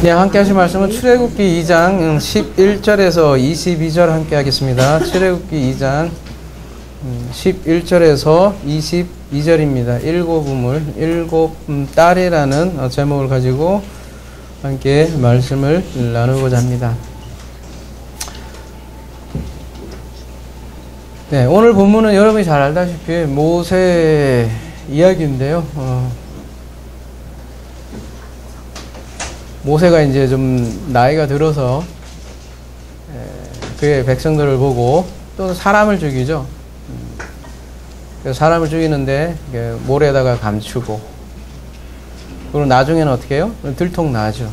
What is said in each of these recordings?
네, 함께 하실 말씀은 출애굽기 2장 11절에서 22절 함께 하겠습니다. 출애굽기 2장 11절에서 22절입니다. 일곱 우물, 일곱 딸이라는 제목을 가지고 함께 말씀을 나누고자 합니다. 네, 오늘 본문은 여러분이 잘 알다시피 모세 이야기인데요. 모세가 이제 좀 나이가 들어서 그의 백성들을 보고 또 사람을 죽이죠. 그래서 사람을 죽이는데 모래에다가 감추고, 그리고 나중에는 어떻게 해요? 들통나죠.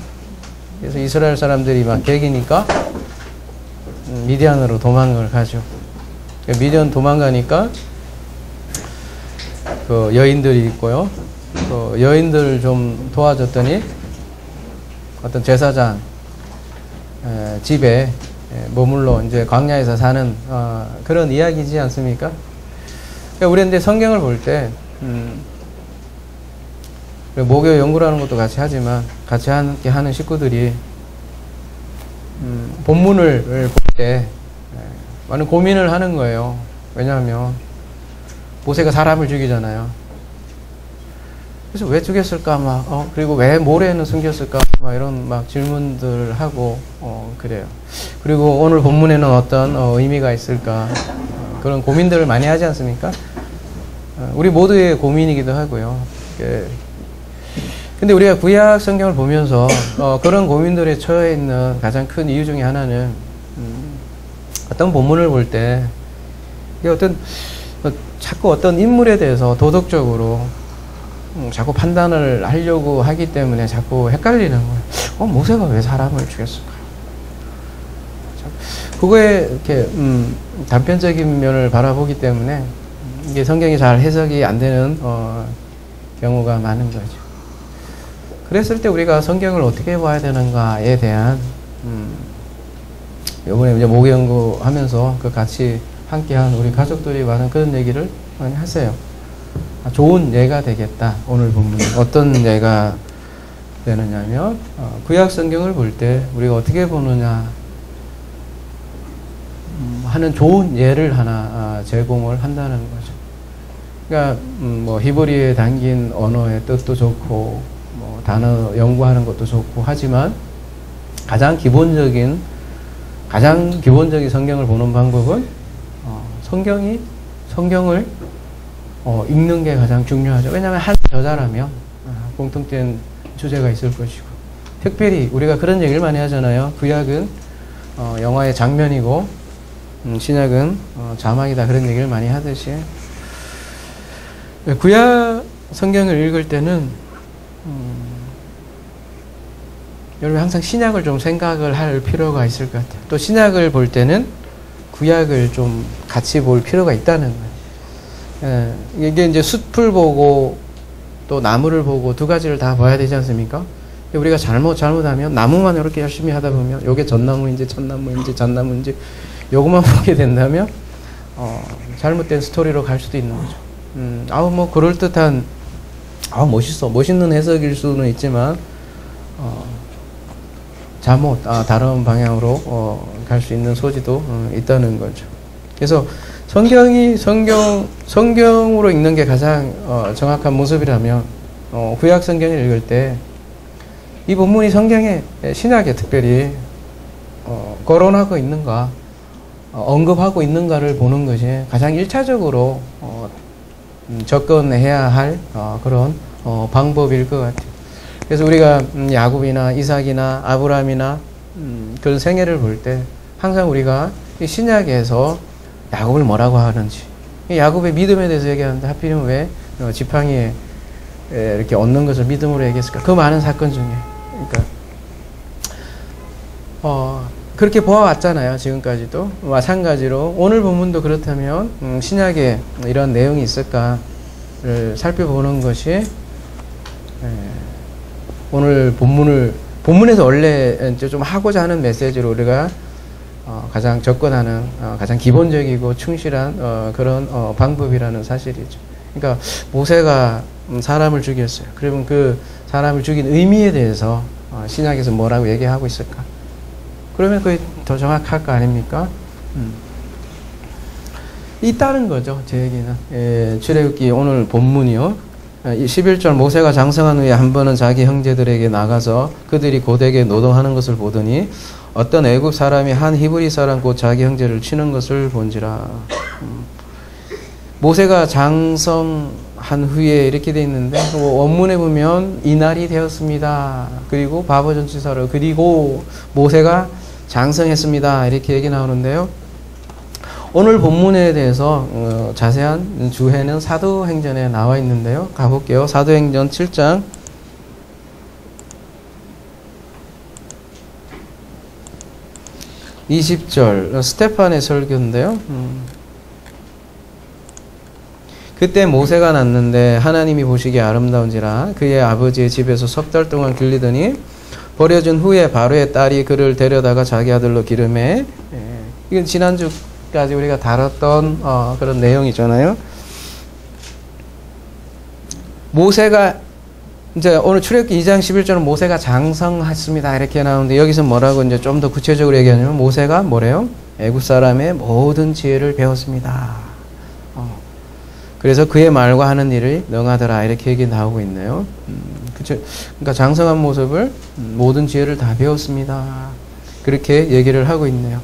그래서 이스라엘 사람들이 막 개기니까 미디안으로 도망을 가죠. 미디안 도망가니까 그 여인들이 있고요. 그 여인들을 좀 도와줬더니 어떤 제사장 집에 머물러 이제 광야에서 사는 그런 이야기지 않습니까? 우리 근데 성경을 볼 때 목요 연구라는 것도 같이 하지만 같이 함께 하는 식구들이 본문을 볼 때 많은 고민을 하는 거예요. 왜냐하면 모세가 사람을 죽이잖아요. 그래서 왜 죽였을까 그리고 왜 모래에는 숨겼을까 이런 질문들을 하고 그래요. 그리고 오늘 본문에는 어떤 의미가 있을까 그런 고민들을 많이 하지 않습니까? 우리 모두의 고민이기도 하고요. 근데 우리가 구약 성경을 보면서 그런 고민들에 처해 있는 가장 큰 이유 중에 하나는 어떤 본문을 볼 때 자꾸 어떤 인물에 대해서 도덕적으로 자꾸 판단을 하려고 하기 때문에 자꾸 헷갈리는 거예요. 모세가 왜 사람을 죽였을까? 그거에 이렇게 단편적인 면을 바라보기 때문에 이게 성경이 잘 해석이 안 되는 경우가 많은 거죠. 그랬을 때 우리가 성경을 어떻게 봐야 되는가에 대한 이번에 이제 목요 연구하면서 그 같이 함께한 우리 가족들이 많은 그런 얘기를 많이 하세요. 좋은 예가 되겠다. 오늘 본문은 어떤 예가 되느냐면 구약 성경을 볼 때 우리가 어떻게 보느냐 하는 좋은 예를 하나 제공을 한다는 거죠. 그러니까 히브리어에 담긴 언어의 뜻도 좋고 단어 연구하는 것도 좋고 하지만 가장 기본적인 성경을 보는 방법은 성경을 읽는 게 가장 중요하죠. 왜냐하면 한 저자라면 공통된 주제가 있을 것이고, 특별히 우리가 그런 얘기를 많이 하잖아요. 구약은 영화의 장면이고 신약은 자막이다, 그런 얘기를 많이 하듯이 구약 성경을 읽을 때는 여러분 항상 신약을 좀 생각을 할 필요가 있을 것 같아요. 또 신약을 볼 때는 구약을 좀 같이 볼 필요가 있다는 거예요. 이게 이제 숲을 보고 또 나무를 보고 두 가지를 다 봐야 되지 않습니까? 우리가 잘못하면 나무만 이렇게 열심히 하다 보면 요게 전나무인지 잣나무인지 잣나무인지 요것만 보게 된다면 잘못된 스토리로 갈 수도 있는 거죠. 그럴듯한 멋있는 해석일 수는 있지만 잘못 다른 방향으로 갈 수 있는 소지도 있다는 거죠. 그래서 성경으로 읽는 게 가장 정확한 모습이라면 구약 성경을 읽을 때 이 본문이 성경에 신약에 특별히 거론하고 있는가 언급하고 있는가를 보는 것이 가장 1차적으로 접근해야 할 그런 방법일 것 같아요. 그래서 우리가 야곱이나 이삭이나 아브라함이나 그런 생애를 볼 때 항상 우리가 신약에서 야곱을 뭐라고 하는지, 야곱의 믿음에 대해서 얘기하는데 하필이면 왜 지팡이에 이렇게 얻는 것을 믿음으로 얘기했을까? 그 많은 사건 중에. 그러니까 그렇게 보아왔잖아요. 지금까지도. 마찬가지로 오늘 본문도 그렇다면 신약에 이런 내용이 있을까를 살펴보는 것이 오늘 본문에서 원래 좀 하고자 하는 메시지로 우리가 가장 접근하는 가장 기본적이고 충실한 그런 방법이라는 사실이죠. 그러니까 모세가 사람을 죽였어요. 그러면 그 사람을 죽인 의미에 대해서 신약에서 뭐라고 얘기하고 있을까? 그러면 그게 더 정확할 거 아닙니까? 있다는 거죠, 제 얘기는. 출애굽기 오늘 본문이요. 11절 모세가 장성한 후에 한 번은 자기 형제들에게 나가서 그들이 고되게 노동하는 것을 보더니 어떤 애굽 사람이 한 히브리 사람 곧 자기 형제를 치는 것을 본지라. 모세가 장성한 후에 이렇게 돼 있는데 원문에 보면 이날이 되었습니다. 그리고 바보전치사로 그리고 모세가 장성했습니다. 이렇게 얘기 나오는데요. 오늘 본문에 대해서 자세한 주해는 사도행전에 나와 있는데요. 가볼게요. 사도행전 7장 20절 스테판의 설교인데요. 그때 모세가 났는데 하나님이 보시기에 아름다운지라 그의 아버지의 집에서 석 달 동안 길리더니 버려진 후에 바로의 딸이 그를 데려다가 자기 아들로 기름해. 이건 지난주까지 우리가 다뤘던 그런 내용이잖아요. 모세가 이제 오늘 출애굽기 2장 11절은 모세가 장성했습니다 이렇게 나오는데 여기서 뭐라고 이제 좀 더 구체적으로 얘기하냐면 모세가 뭐래요? 애굽 사람의 모든 지혜를 배웠습니다. 그래서 그의 말과 하는 일을 능하더라 이렇게 얘기 나오고 있네요. 그쵸? 그러니까 장성한 모습을 모든 지혜를 다 배웠습니다. 그렇게 얘기를 하고 있네요.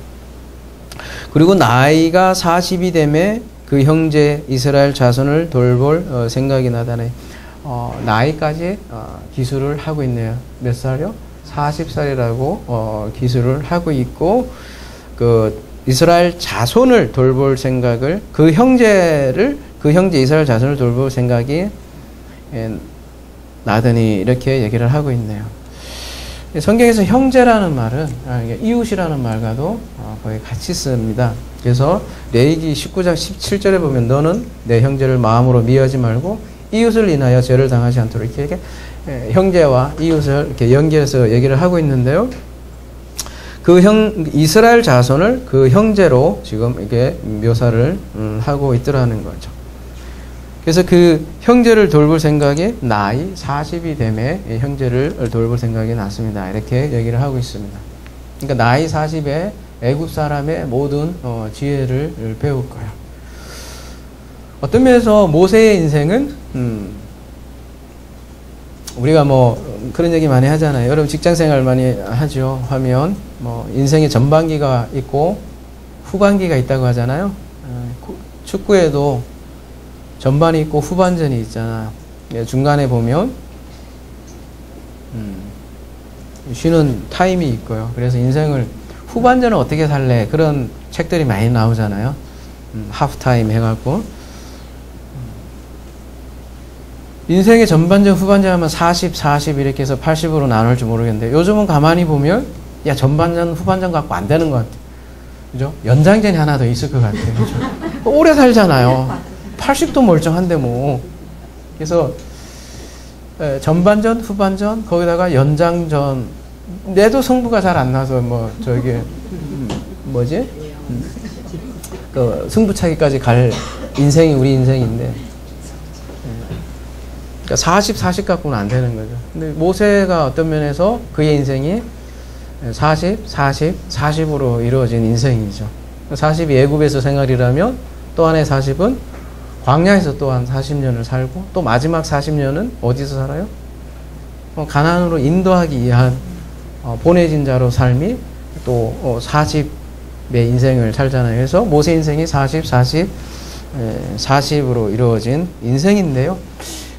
그리고 나이가 40이 되매 그 형제 이스라엘 자손을 돌볼 생각이 나다네. 나이까지 기술을 하고 있네요. 몇 살이요? 40살이라고 기술을 하고 있고 그 이스라엘 자손을 돌볼 생각을 그 형제 이스라엘 자손을 돌볼 생각이 나더니 이렇게 얘기를 하고 있네요. 성경에서 형제라는 말은 이웃이라는 말과도 거의 같이 씁니다. 그래서 레위기 19장 17절에 보면 너는 내 형제를 마음으로 미워하지 말고 이웃을 인하여 죄를 당하지 않도록 이렇게 형제와 이웃을 이렇게 연결해서 얘기를 하고 있는데요. 이스라엘 자손을 그 형제로 지금 이게 묘사를 하고 있더라는 거죠. 그래서 그 형제를 돌볼 생각이 나이 40이 되매 형제를 돌볼 생각이 났습니다. 이렇게 얘기를 하고 있습니다. 그러니까 나이 40에 애굽 사람의 모든 지혜를 배울 거예요. 어떤 면에서 모세의 인생은 우리가 뭐 그런 얘기 많이 하잖아요. 여러분 직장생활 많이 하죠. 하면 뭐 인생의 전반기가 있고 후반기가 있다고 하잖아요. 축구에도 전반이 있고 후반전이 있잖아요. 중간에 보면 쉬는 타임이 있고요. 그래서 인생을 후반전을 어떻게 살래 그런 책들이 많이 나오잖아요. 하프타임 해갖고 인생의 전반전 후반전 하면 40, 40 이렇게 해서 80으로 나눌지 모르겠는데 요즘은 가만히 보면 야 전반전 후반전 갖고 안 되는 것 같아. 그죠? 연장전이 하나 더 있을 것 같아요. 그죠? 오래 살잖아요. 80도 멀쩡한데 뭐. 그래서 전반전, 후반전, 거기다가 연장전. 내도 승부가 잘 안 나서 뭐 저기 뭐지? 그 승부차기까지 갈 인생이 우리 인생인데. 그러니까 40, 40 갖고는 안 되는 거죠. 근데 모세가 어떤 면에서 그의 인생이 40, 40, 40으로 이루어진 인생이죠. 40이 애굽에서 생활이라면 또 하나의 40은 광야에서 또한 40년을 살고 또 마지막 40년은 어디서 살아요? 가나안으로 인도하기 위한 보내진 자로 삶이 또 40의 인생을 살잖아요. 그래서 모세 인생이 40, 40, 40으로 이루어진 인생인데요.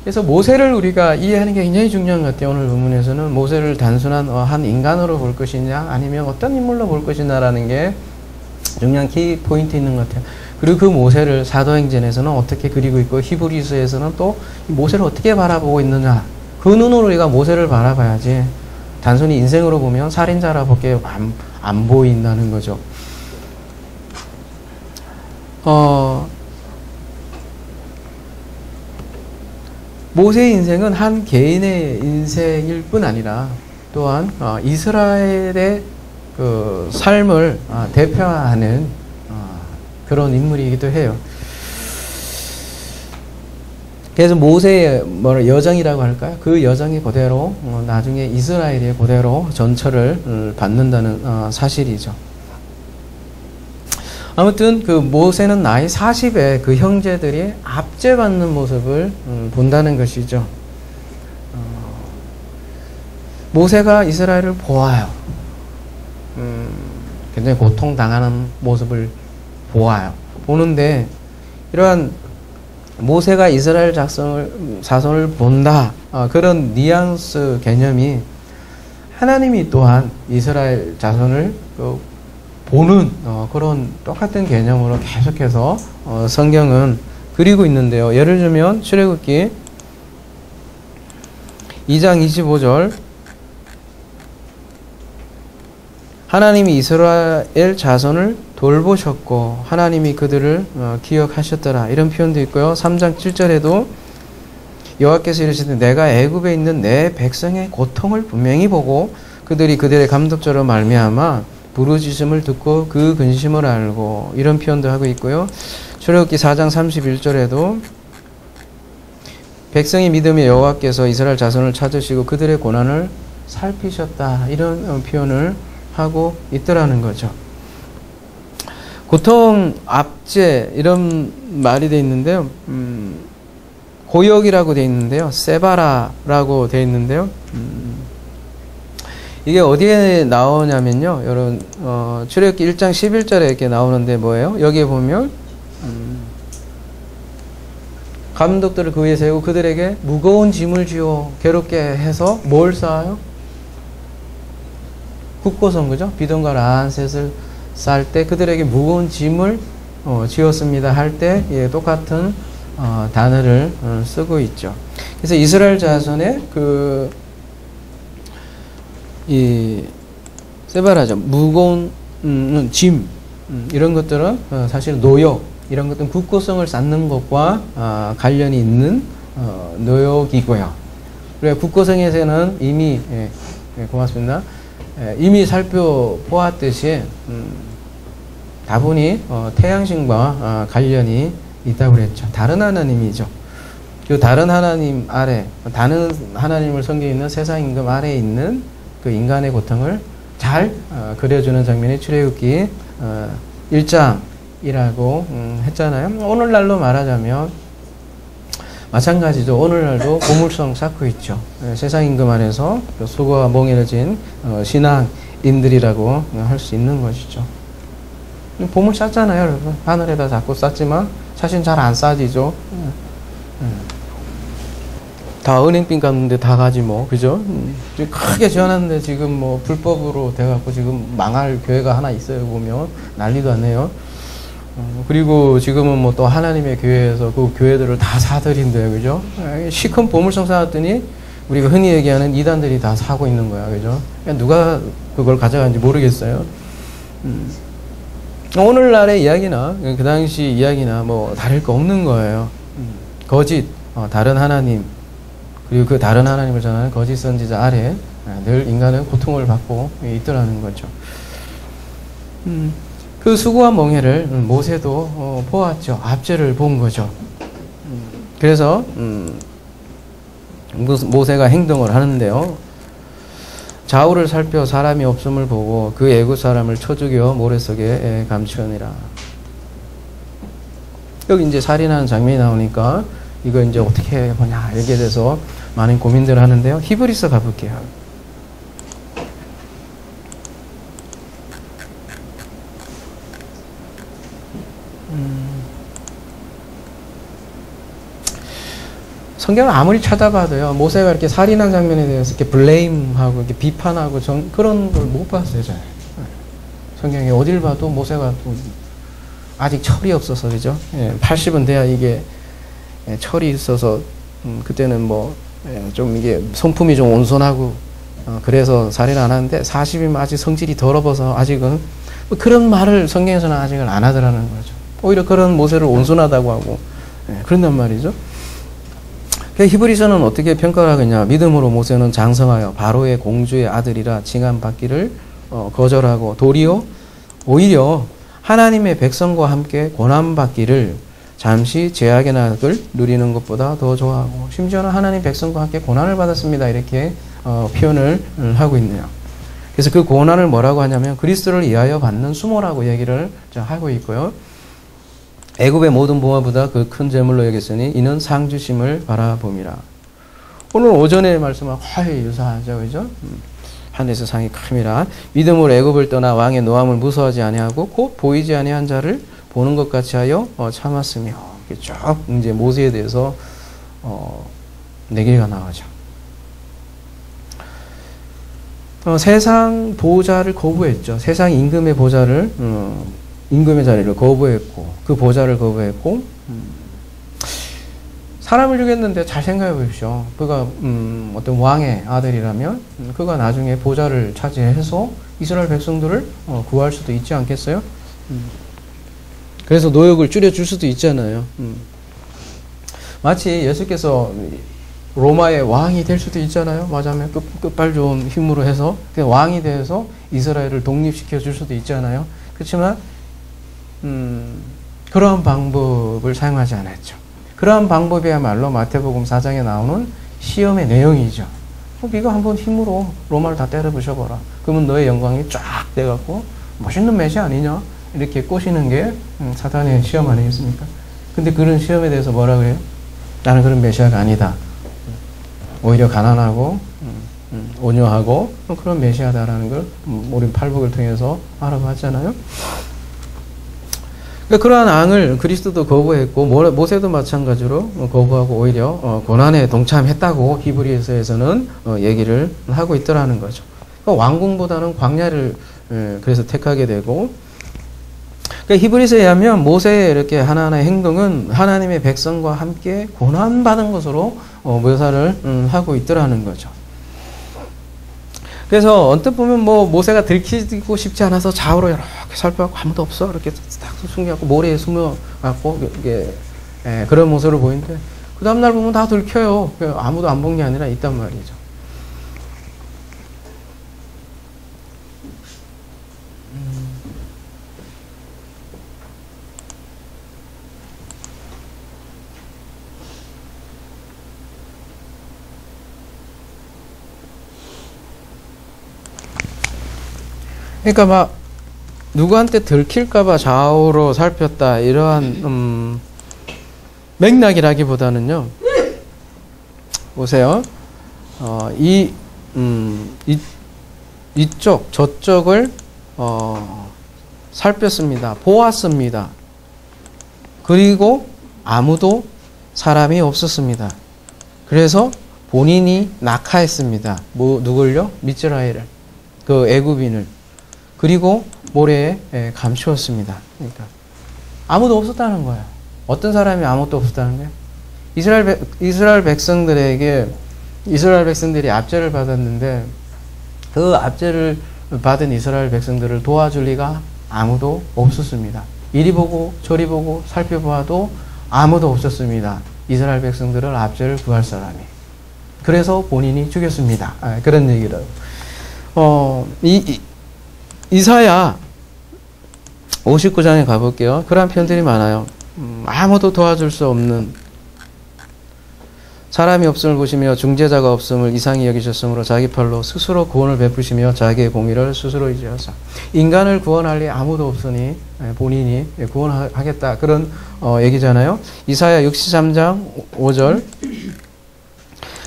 그래서 모세를 우리가 이해하는 게 굉장히 중요한 것 같아요. 오늘 본문에서는 모세를 단순한 한 인간으로 볼 것이냐 아니면 어떤 인물로 볼 것이냐라는 게 중요한 키 포인트 있는 것 같아요. 그리고 그 모세를 사도행전에서는 어떻게 그리고 있고 히브리서에서는 또 모세를 어떻게 바라보고 있느냐 그 눈으로 우리가 모세를 바라봐야지 단순히 인생으로 보면 살인자라고밖에 안 보인다는 거죠. 모세의 인생은 한 개인의 인생일 뿐 아니라 또한 이스라엘의 그 삶을 대표하는 그런 인물이기도 해요. 그래서 모세의 여정이라고 할까요? 그 여정이 그대로 나중에 이스라엘이 그대로 전철을 받는다는 사실이죠. 아무튼 그 모세는 나이 40에 그 형제들이 압제받는 모습을 본다는 것이죠. 모세가 이스라엘을 보아요. 굉장히 고통당하는 모습을 보아요. 보는데 이러한 모세가 이스라엘 자손을 본다. 그런 뉘앙스 개념이 하나님이 또한 이스라엘 자손을 보는 그런 똑같은 개념으로 계속해서 성경은 그리고 있는데요. 예를 들면 출애굽기 2장 25절 하나님이 이스라엘 자손을 돌보셨고 하나님이 그들을 기억하셨더라. 이런 표현도 있고요. 3장 7절에도 여호와께서 이르시되 내가 애굽에 있는 내 백성의 고통을 분명히 보고 그들이 그들의 감독자로 말미암아 부르짖음을 듣고 그 근심을 알고 이런 표현도 하고 있고요. 출애굽기 4장 31절에도 백성이 믿음에 여호와께서 이스라엘 자손을 찾으시고 그들의 고난을 살피셨다. 이런 표현을 하고 있더라는 거죠. 고통, 압제 이런 말이 되어 있는데요. 고역이라고 되어 있는데요. 세바라라고 되어 있는데요. 이게 어디에 나오냐면요. 여러분 출애굽기 1장 11절에 이렇게 나오는데 뭐예요? 여기에 보면 감독들을 그 위에 세우고 그들에게 무거운 짐을 지어 괴롭게 해서 뭘 쌓아요? 국고성, 그죠? 비동과 란셋을 쌓을 때 그들에게 무거운 짐을 지었습니다 할 때 예, 똑같은 단어를 쓰고 있죠. 그래서 이스라엘 자손의 이 세바라죠. 무거운 짐 이런 것들은 사실 노역 이런 것들은 국고성을 쌓는 것과 관련이 있는 노역이고요. 그래 국고성에서는 이미 고맙습니다. 이미 살펴보았듯이 다분히 태양신과 관련이 있다고 그랬죠. 다른 하나님이죠. 그 다른 하나님 아래, 다른 하나님을 섬기고 있는 세상 임금 아래에 있는 그 인간의 고통을 잘 그려주는 장면이 출애굽기 1장이라고 했잖아요. 오늘날로 말하자면 마찬가지죠. 오늘날도 고물성 쌓고 있죠. 세상 임금 안에서 수고가 몽해진 신앙인들이라고 할 수 있는 것이죠. 보물 쌓잖아요, 여러분. 하늘에다 자꾸 쌓지만 사실 잘 안 쌓지죠. 다 은행빚 갚는데 다 가지 뭐, 그죠? 크게 지어놨는데 지금 뭐 불법으로 돼갖고 지금 망할 교회가 하나 있어요, 보면. 난리도 안 내요. 그리고 지금은 뭐 또 하나님의 교회에서 그 교회들을 다 사들인대요, 그죠? 시큰 보물성 쌓았더니 우리가 흔히 얘기하는 이단들이 다 사고 있는 거야, 그죠? 누가 그걸 가져간지 모르겠어요. 오늘날의 이야기나 그 당시 이야기나 뭐 다를 거 없는 거예요. 거짓, 다른 하나님, 그리고 그 다른 하나님을 전하는 거짓 선지자 아래 늘 인간은 고통을 받고 있더라는 거죠. 그 수고와 멍해를 모세도 보았죠. 압제를 본 거죠. 그래서 모세가 행동을 하는데요. 좌우를 살펴 사람이 없음을 보고 그 애굽 사람을 쳐 죽여 모래 속에 감추니라. 여기 이제 살인하는 장면이 나오니까 이거 이제 어떻게 보냐 이렇게 돼서 많은 고민들을 하는데요. 히브리서 가볼게요. 성경을 아무리 찾아봐도요, 모세가 이렇게 살인한 장면에 대해서 이렇게 블레임하고 이렇게 비판하고 그런 걸 못 봤어요, 잘. 성경에 어딜 봐도 모세가 아직 철이 없어서, 그죠? 80은 돼야 이게 철이 있어서, 그때는 뭐, 좀 이게 성품이 좀 온순하고, 그래서 살인 안 하는데, 40이면 아직 성질이 더러워서 아직은, 그런 말을 성경에서는 아직은 안 하더라는 거죠. 오히려 그런 모세를 온순하다고 하고, 그런단 말이죠. 히브리서는 어떻게 평가를 하겠냐. 믿음으로 모세는 장성하여 바로의 공주의 아들이라 칭함받기를 거절하고 도리어 오히려 하나님의 백성과 함께 고난받기를 잠시 죄악의 낙을 누리는 것보다 더 좋아하고 심지어는 하나님 백성과 함께 고난을 받았습니다. 이렇게 표현을 하고 있네요. 그래서 그 고난을 뭐라고 하냐면 그리스도를 위하여 받는 수모라고 얘기를 하고 있고요. 애굽의 모든 보화보다 그 큰 재물로 여겼으니 이는 상 주심을 바라봄이라. 오늘 오전에 말씀과 거의 유사하죠. 그죠? 하늘에서 상이 큼이라. 믿음으로 애굽을 떠나 왕의 노함을 무서워하지 아니하고 곧 보이지 아니한 자를 보는 것 같이 하여 참았으며. 쭉 이제 모세에 대해서 네 개가 나오죠. 세상 보좌를 거부했죠. 세상 임금의 보좌를 임금의 자리를 거부했고 그 보좌를 거부했고 사람을 죽였는데 잘 생각해 보십시오. 그가 어떤 왕의 아들이라면 그가 나중에 보좌를 차지해서 이스라엘 백성들을 구할 수도 있지 않겠어요? 그래서 노역을 줄여줄 수도 있잖아요. 마치 예수께서 로마의 왕이 될 수도 있잖아요. 맞으면 끝발 좋은 힘으로 해서 왕이 돼서 이스라엘을 독립시켜 줄 수도 있잖아요. 그렇지만 그러한 방법을 사용하지 않았죠. 그러한 방법이야말로 마태복음 4장에 나오는 시험의 내용이죠. 네가 한번 힘으로 로마를 다 때려 부셔봐라. 그러면 너의 영광이 쫙 돼갖고 멋있는 메시아 아니냐? 이렇게 꼬시는 게 사탄의 시험 아니겠습니까? 근데 그런 시험에 대해서 뭐라 그래요? 나는 그런 메시아가 아니다. 오히려 가난하고 온유하고 그런 메시아다라는 걸 우리 팔복을 통해서 알아봤잖아요. 그러니까 그러한 앙을 그리스도도 거부했고 모세도 마찬가지로 거부하고 오히려 고난에 동참했다고 히브리서에서는 얘기를 하고 있더라는 거죠. 그러니까 왕궁보다는 광야를 그래서 택하게 되고 그러니까 히브리서에 의하면 모세의 이렇게 하나하나의 행동은 하나님의 백성과 함께 고난받은 것으로 묘사를 하고 있더라는 거죠. 그래서 언뜻 보면 모세가 들키고 싶지 않아서 좌우로 이렇게 살펴갖고 아무도 없어 이렇게 딱 숨겨갖고 모래에 숨어갖고 그런 모습을 보이는데 그 다음날 보면 다 들켜요. 아무도 안 본 게 아니라 있단 말이죠. 그러니까 막 누구한테 들킬까봐 좌우로 살폈다 이러한 맥락이라기보다는요. 보세요. 이쪽 저쪽을 살폈습니다. 보았습니다. 그리고 아무도 사람이 없었습니다. 그래서 본인이 낙하했습니다. 누굴요? 미스라엘을, 그 애굽인을. 그리고 모래에 감추었습니다. 그러니까 아무도 없었다는 거예요. 어떤 사람이 아무것도 없었다는 거예요? 이스라엘 백성들에게 이스라엘 백성들이 압제를 받았는데 그 압제를 받은 이스라엘 백성들을 도와줄 리가 아무도 없었습니다. 이리 보고 저리 보고 살펴보아도 아무도 없었습니다. 이스라엘 백성들을 압제를 구할 사람이. 그래서 본인이 죽였습니다. 그런 얘기를. 이사야 59장에 가볼게요. 그런 표현들이 많아요. 아무도 도와줄 수 없는 사람이 없음을 보시며 중재자가 없음을 이상히 여기셨으므로 자기 팔로 스스로 구원을 베푸시며 자기의 공의를 스스로 의지하사 인간을 구원할 리 아무도 없으니 본인이 구원하겠다 그런 얘기잖아요. 이사야 63장 5절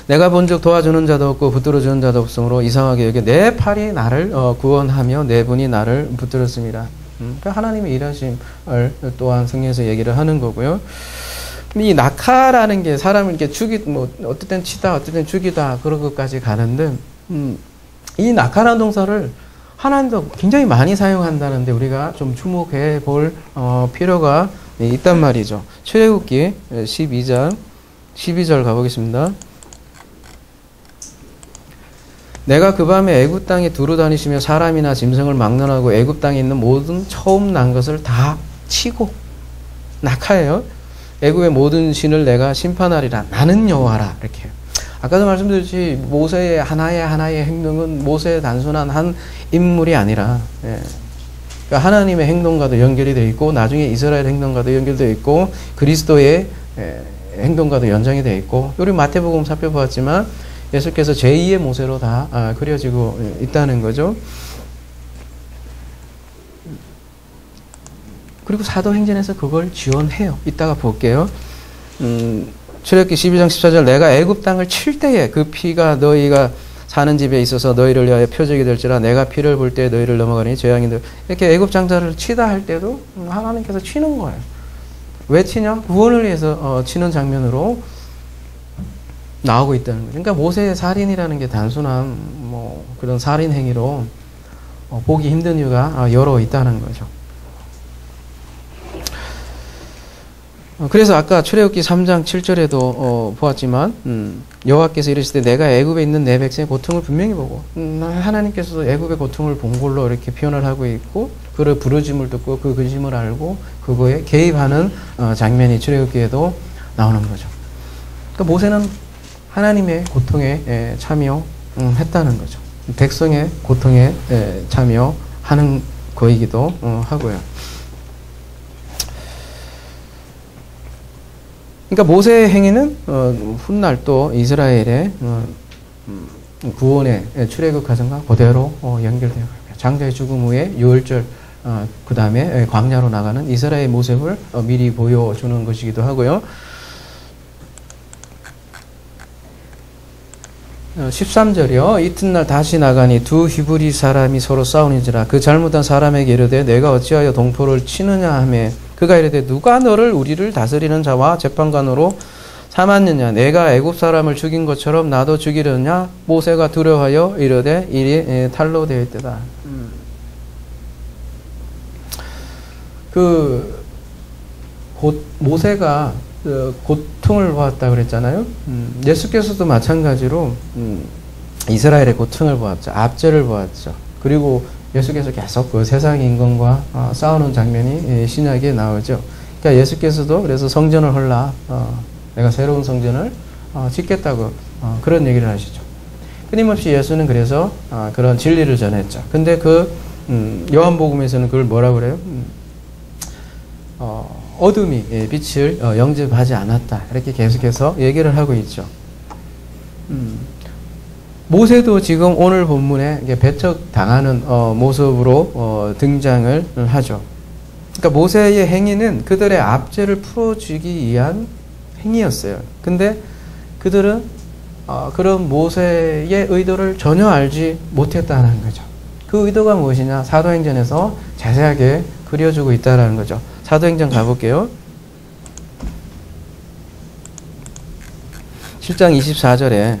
내가 본즉 도와주는 자도 없고 붙들어주는 자도 없으므로 이상하게 여겨 내 팔이 나를 구원하며 내 분이 나를 붙들었습니다. 그러니까 하나님의 일하심을 또한 성경에서 얘기를 하는 거고요. 이 낙하라는 게 사람을 이렇게 어떨 땐 치다, 어떨 땐 죽이다, 그런 것까지 가는데, 이 낙하라는 동사를 하나님도 굉장히 많이 사용한다는데, 우리가 좀 주목해 볼, 필요가 있단 말이죠. 출애굽기 12장, 12절 가보겠습니다. 내가 그 밤에 애굽 땅에 두루 다니시며 사람이나 짐승을 막론하고 애굽 땅에 있는 모든 처음 난 것을 다 치고, 낙하예요. 애굽의 모든 신을 내가 심판하리라. 나는 여호와라. 이렇게. 아까도 말씀드렸지 모세의 하나의 행동은 모세의 단순한 한 인물이 아니라 그러니까 하나님의 행동과도 연결이 되어 있고 나중에 이스라엘 행동과도 연결되어 있고 그리스도의 행동과도 연장이 되어 있고 우리 마태복음 살펴보았지만 예수께서 제2의 모세로 다 그려지고 있다는 거죠. 그리고 사도행전에서 그걸 지원해요. 이따가 볼게요. 출애굽기 12장 14절 내가 애굽 땅을 칠 때에 그 피가 너희가 사는 집에 있어서 너희를 위하여 표적이 될지라 내가 피를 볼 때 너희를 넘어가니 재앙인들 이렇게 애굽 장자를 치다 할 때도 하나님께서 치는 거예요. 왜 치냐? 구원을 위해서 치는 장면으로 나오고 있다는 거예요. 그러니까 모세의 살인이라는 게 단순한 뭐 그런 살인 행위로 보기 힘든 이유가 여러 있다는 거죠. 그래서 아까 출애굽기 3장 7절에도 보았지만 여호와께서 이르시되 내가 애굽에 있는 내 백성의 고통을 분명히 보고 하나님께서도 애굽의 고통을 본 걸로 이렇게 표현을 하고 있고 그를 부르짐을 듣고 그 근심을 알고 그거에 개입하는 장면이 출애굽기에도 나오는 거죠. 그러니까 모세는 하나님의 고통에 참여했다는 거죠. 백성의 고통에 참여하는 거이기도 하고요. 그러니까 모세의 행위는 훗날 또 이스라엘의 구원의 출애굽 과정과 그대로 연결되어 있습니다. 장자의 죽음 후에 유월절 그 다음에 광야로 나가는 이스라엘 모습을 미리 보여주는 것이기도 하고요. 13절이요. 이튿날 다시 나가니 두 히브리 사람이 서로 싸우니지라 그 잘못한 사람에게 이르되 내가 어찌하여 동포를 치느냐 하며 그가 이르되 누가 너를 우리를 다스리는 자와 재판관으로 삼았느냐 내가 애굽 사람을 죽인 것처럼 나도 죽이려냐 모세가 두려워하여 이르되 일이 탈로 되어 있더라. 모세가 고통을 보았다 그랬잖아요. 예수께서도 마찬가지로 이스라엘의 고통을 보았죠. 압제를 보았죠. 그리고 예수께서 계속 그 세상의 인간과 싸우는 장면이 신약에 나오죠. 그러니까 예수께서도 그래서 성전을 헐라 내가 새로운 성전을 짓겠다고 그런 얘기를 하시죠. 끊임없이 예수는 그래서 그런 진리를 전했죠. 근데 그 요한복음에서는 그걸 뭐라고 그래요? 어둠이 빛을 영접하지 않았다. 이렇게 계속해서 얘기를 하고 있죠. 모세도 지금 오늘 본문에 배척당하는 모습으로 등장을 하죠. 그러니까 모세의 행위는 그들의 압제를 풀어주기 위한 행위였어요. 근데 그들은 그런 모세의 의도를 전혀 알지 못했다는 거죠. 그 의도가 무엇이냐? 사도행전에서 자세하게 그려주고 있다는 거죠. 사도행전 가볼게요. 7장 24절에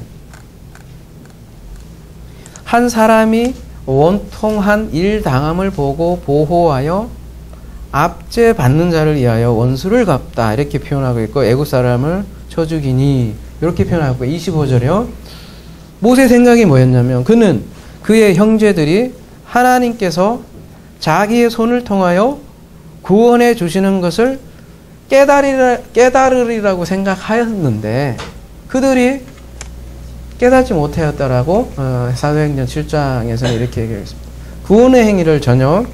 한 사람이 원통한 일당함을 보고 보호하여 압제받는 자를 위하여 원수를 갚다 이렇게 표현하고 있고 애국 사람을 쳐 죽이니 이렇게 표현하고 25절이요. 모세 생각이 뭐였냐면 그는 그의 형제들이 하나님께서 자기의 손을 통하여 구원해 주시는 것을 깨달으리라고 생각하였는데 그들이 깨닫지 못하였다라고 사도행전 7장에서는 이렇게 얘기했습니다. 구원의 행위를 전혀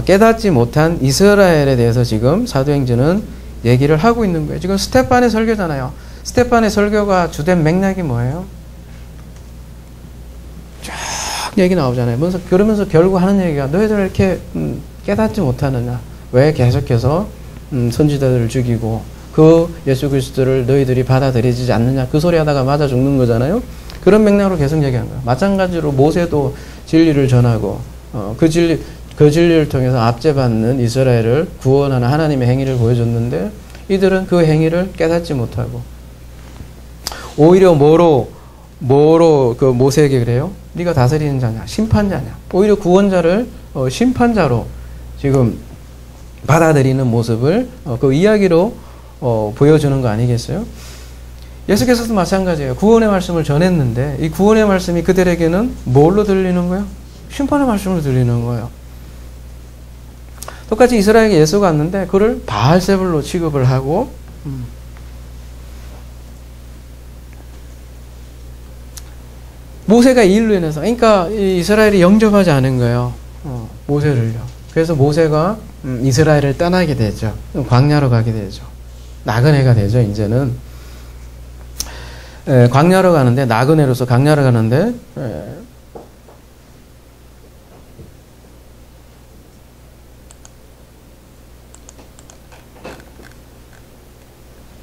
깨닫지 못한 이스라엘에 대해서 지금 사도행전은 얘기를 하고 있는 거예요. 지금 스테판의 설교잖아요. 스테판의 설교가 주된 맥락이 뭐예요? 쫙 얘기 나오잖아요. 그러면서 결국 하는 얘기가 너희들 이렇게 깨닫지 못하느냐? 왜 계속해서 선지자들을 죽이고 그 예수 그리스도를 너희들이 받아들이지 않느냐? 그 소리 하다가 맞아 죽는 거잖아요. 그런 맥락으로 계속 얘기한 거예요. 마찬가지로 모세도 진리를 전하고 그 진리를 통해서 압제받는 이스라엘을 구원하는 하나님의 행위를 보여줬는데 이들은 그 행위를 깨닫지 못하고 오히려 뭐로 그 모세에게 그래요? 네가 다스리는 자냐? 심판자냐? 오히려 구원자를 심판자로 지금 받아들이는 모습을 그 이야기로 보여주는 거 아니겠어요? 예수께서도 마찬가지예요. 구원의 말씀을 전했는데 이 구원의 말씀이 그들에게는 뭘로 들리는 거예요? 심판의 말씀으로 들리는 거예요. 똑같이 이스라엘에게 예수가 왔는데 그를 바알세불로 취급을 하고 모세가 이 일로 인해서 그러니까 이스라엘이 영접하지 않은 거예요. 모세를요. 그래서 모세가 이스라엘을 떠나게 되죠. 광야로 가게 되죠. 나그네가 되죠. 이제는 광야로 가는데, 나그네로서 광야로 가는데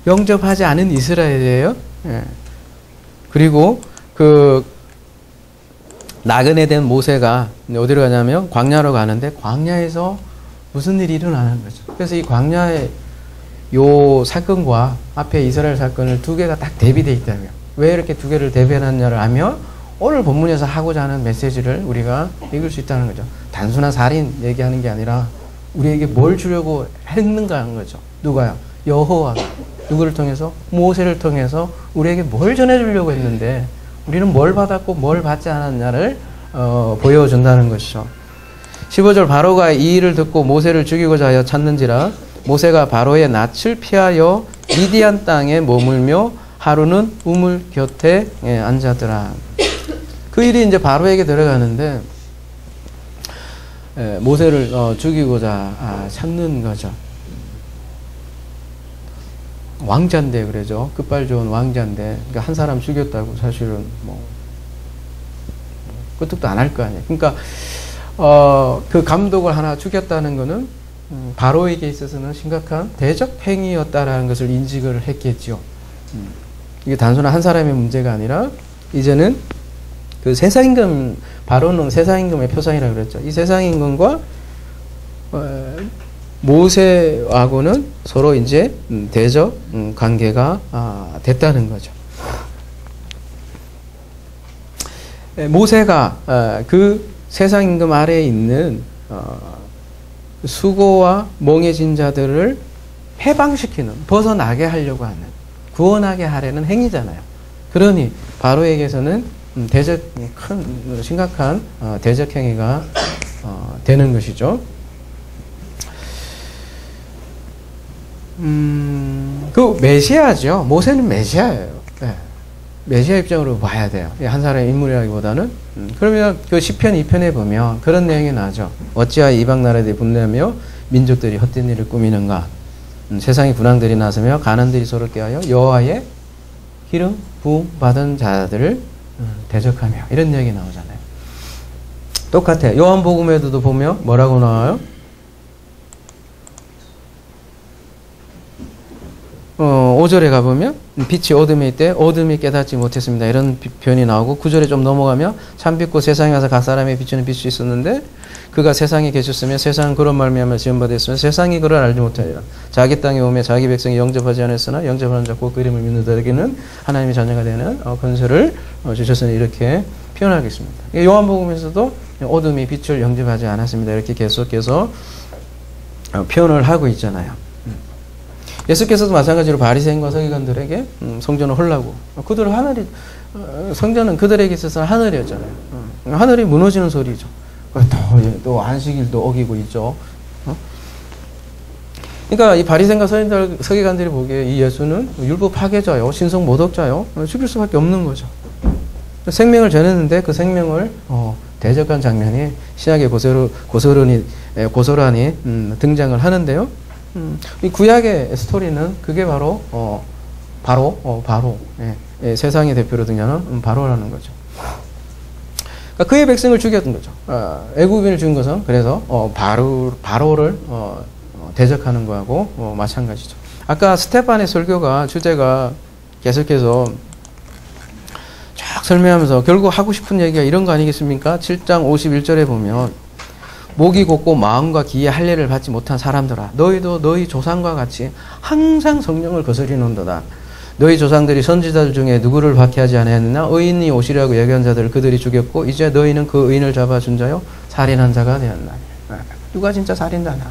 영접하지 않은 이스라엘이에요. 그리고 그 나그네 된 모세가 어디로 가냐면 광야로 가는데, 광야에서 무슨 일이 일어나는 거죠. 그래서 이 광야의 요 사건과 앞에 이스라엘 사건을 두 개가 딱 대비되어 있다면, 왜 이렇게 두 개를 대비해놨냐를 하면 오늘 본문에서 하고자 하는 메시지를 우리가 읽을 수 있다는 거죠. 단순한 살인 얘기하는 게 아니라 우리에게 뭘 주려고 했는가 하는 거죠. 누가요? 여호와가. 누구를 통해서? 모세를 통해서 우리에게 뭘 전해주려고 했는데 우리는 뭘 받았고 뭘 받지 않았냐를 보여준다는 것이죠. 15절, 바로가 이 일을 듣고 모세를 죽이고자 하여 찾는지라 모세가 바로의 낯을 피하여 미디안 땅에 머물며 하루는 우물 곁에 앉았더라. 그 일이 이제 바로에게 들어가는데 모세를 죽이고자 찾는 거죠. 왕자인데 그러죠. 끝발 좋은 왕자인데, 그러니까 한 사람 죽였다고 사실은 뭐 끄떡도 안 할 거 아니에요. 그러니까 그 감독을 하나 죽였다는 거는 바로에게 있어서는 심각한 대적 행위였다라는 것을 인식을 했겠죠. 이게 단순한 한 사람의 문제가 아니라 이제는 그 세상임금, 바로는 세상임금의 표상이라고 그랬죠. 이 세상임금과 모세하고는 서로 이제 대적 관계가 됐다는 거죠. 모세가 그 세상임금 아래에 있는 수고와 멍해진 자들을 해방시키는, 벗어나게 하려고 하는, 구원하게 하려는 행위잖아요. 그러니 바로에게서는 큰 심각한 대적 행위가 되는 것이죠. 그 메시아죠. 모세는 메시아예요. 네. 메시아 입장으로 봐야 돼요. 한 사람의 인물이라기보다는. 그러면 그 시편 2편에 보면 그런 내용이 나죠. 어찌하여 이방 나라들이 분노하며 민족들이 헛된 일을 꾸미는가. 세상의 군왕들이 나서며 가난들이 서로 꾀하여 여호와의 기름 부음 받은 자들을 대적하며, 이런 얘기 나오잖아요. 똑같아요. 요한복음에도 보면 뭐라고 나와요? 5절에 가보면 빛이 어둠에 있대 어둠이 깨닫지 못했습니다. 이런 표현이 나오고, 9절에 좀 넘어가면 참 빛고 세상에 와서 각 사람의 비추는 빛이 있었는데 그가 세상에 계셨으며 세상은 그런 말미암아 지원받았으며 세상이 그를 알지 못하리라. 자기 땅에 오며 자기 백성이 영접하지 않았으나 영접하는 자 곧 그 이름을 믿는 자에게는 하나님의 자녀가 되는 권세를 주셨으니, 이렇게 표현하겠습니다. 요한복음에서도 어둠이 빛을 영접하지 않았습니다. 이렇게 계속해서 표현을 하고 있잖아요. 예수께서도 마찬가지로 바리새인과 서기관들에게 성전을 헐라고, 그들은 하늘이, 성전은 그들에게 있어서는 하늘이었잖아요. 하늘이 무너지는 소리죠. 또 안식일도 어기고 있죠. 그러니까 이 바리새인과 서기관들이 보기에 이 예수는 율법 파괴자요, 신성 모독자요, 죽일 수밖에 없는 거죠. 생명을 전했는데 그 생명을 대적한 장면이 신약의 고소란이 등장을 하는데요. 이 구약의 스토리는 그게 바로 세상의 대표로 등장하는 바로라는 거죠. 그러니까 그의 백성을 죽였던 거죠. 애굽인을 죽인 것은 그래서 바로를 대적하는 거하고 마찬가지죠. 아까 스테판의 설교가 주제가 계속해서 쫙 설명하면서 결국 하고 싶은 얘기가 이런 거 아니겠습니까? 7장 51절에 보면 목이 곧고 마음과 기에 할례를 받지 못한 사람들아, 너희도 너희 조상과 같이 항상 성령을 거스리는도다. 너희 조상들이 선지자들 중에 누구를 박해하지 않았느냐? 의인이 오시려고 예견한 자들을 그들이 죽였고 이제 너희는 그 의인을 잡아준 자요 살인한 자가 되었나니. 누가 진짜 살인자냐?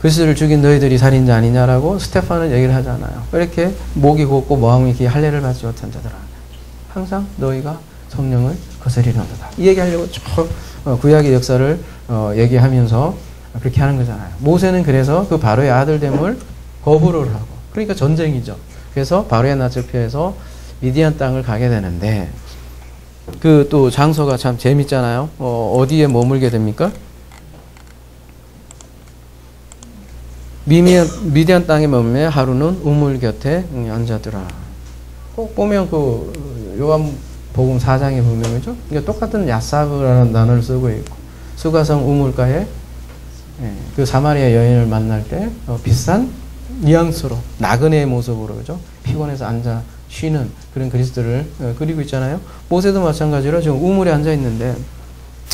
그리스도를 죽인 너희들이 살인자 아니냐라고 스테판은 얘기를 하잖아요. 이렇게 목이 곧고 마음이 기에 할례를 받지 못한 자들아, 항상 너희가 성령을 거스리는도다. 이 얘기하려고 쭉 구약의 역사를 얘기하면서 그렇게 하는 거잖아요. 모세는 그래서 그 바로의 아들됨을 거부를 하고, 그러니까 전쟁이죠. 그래서 바로의 낯을 피해서 미디안 땅을 가게 되는데, 그 또 장소가 참 재밌잖아요. 어디에 머물게 됩니까? 미디안 땅에 머물며 하루는 우물 곁에 앉아들어. 꼭 보면 그 요한복음 4장에 보면 그죠? 그러니까 똑같은 야사브라는 단어를 쓰고 있고 수가성 우물가에 그 사마리아 여인을 만날 때 비싼 뉘앙스로 나그네의 모습으로 그죠? 피곤해서 앉아 쉬는 그런 그리스도를 그리고 있잖아요. 모세도 마찬가지로 지금 우물에 앉아 있는데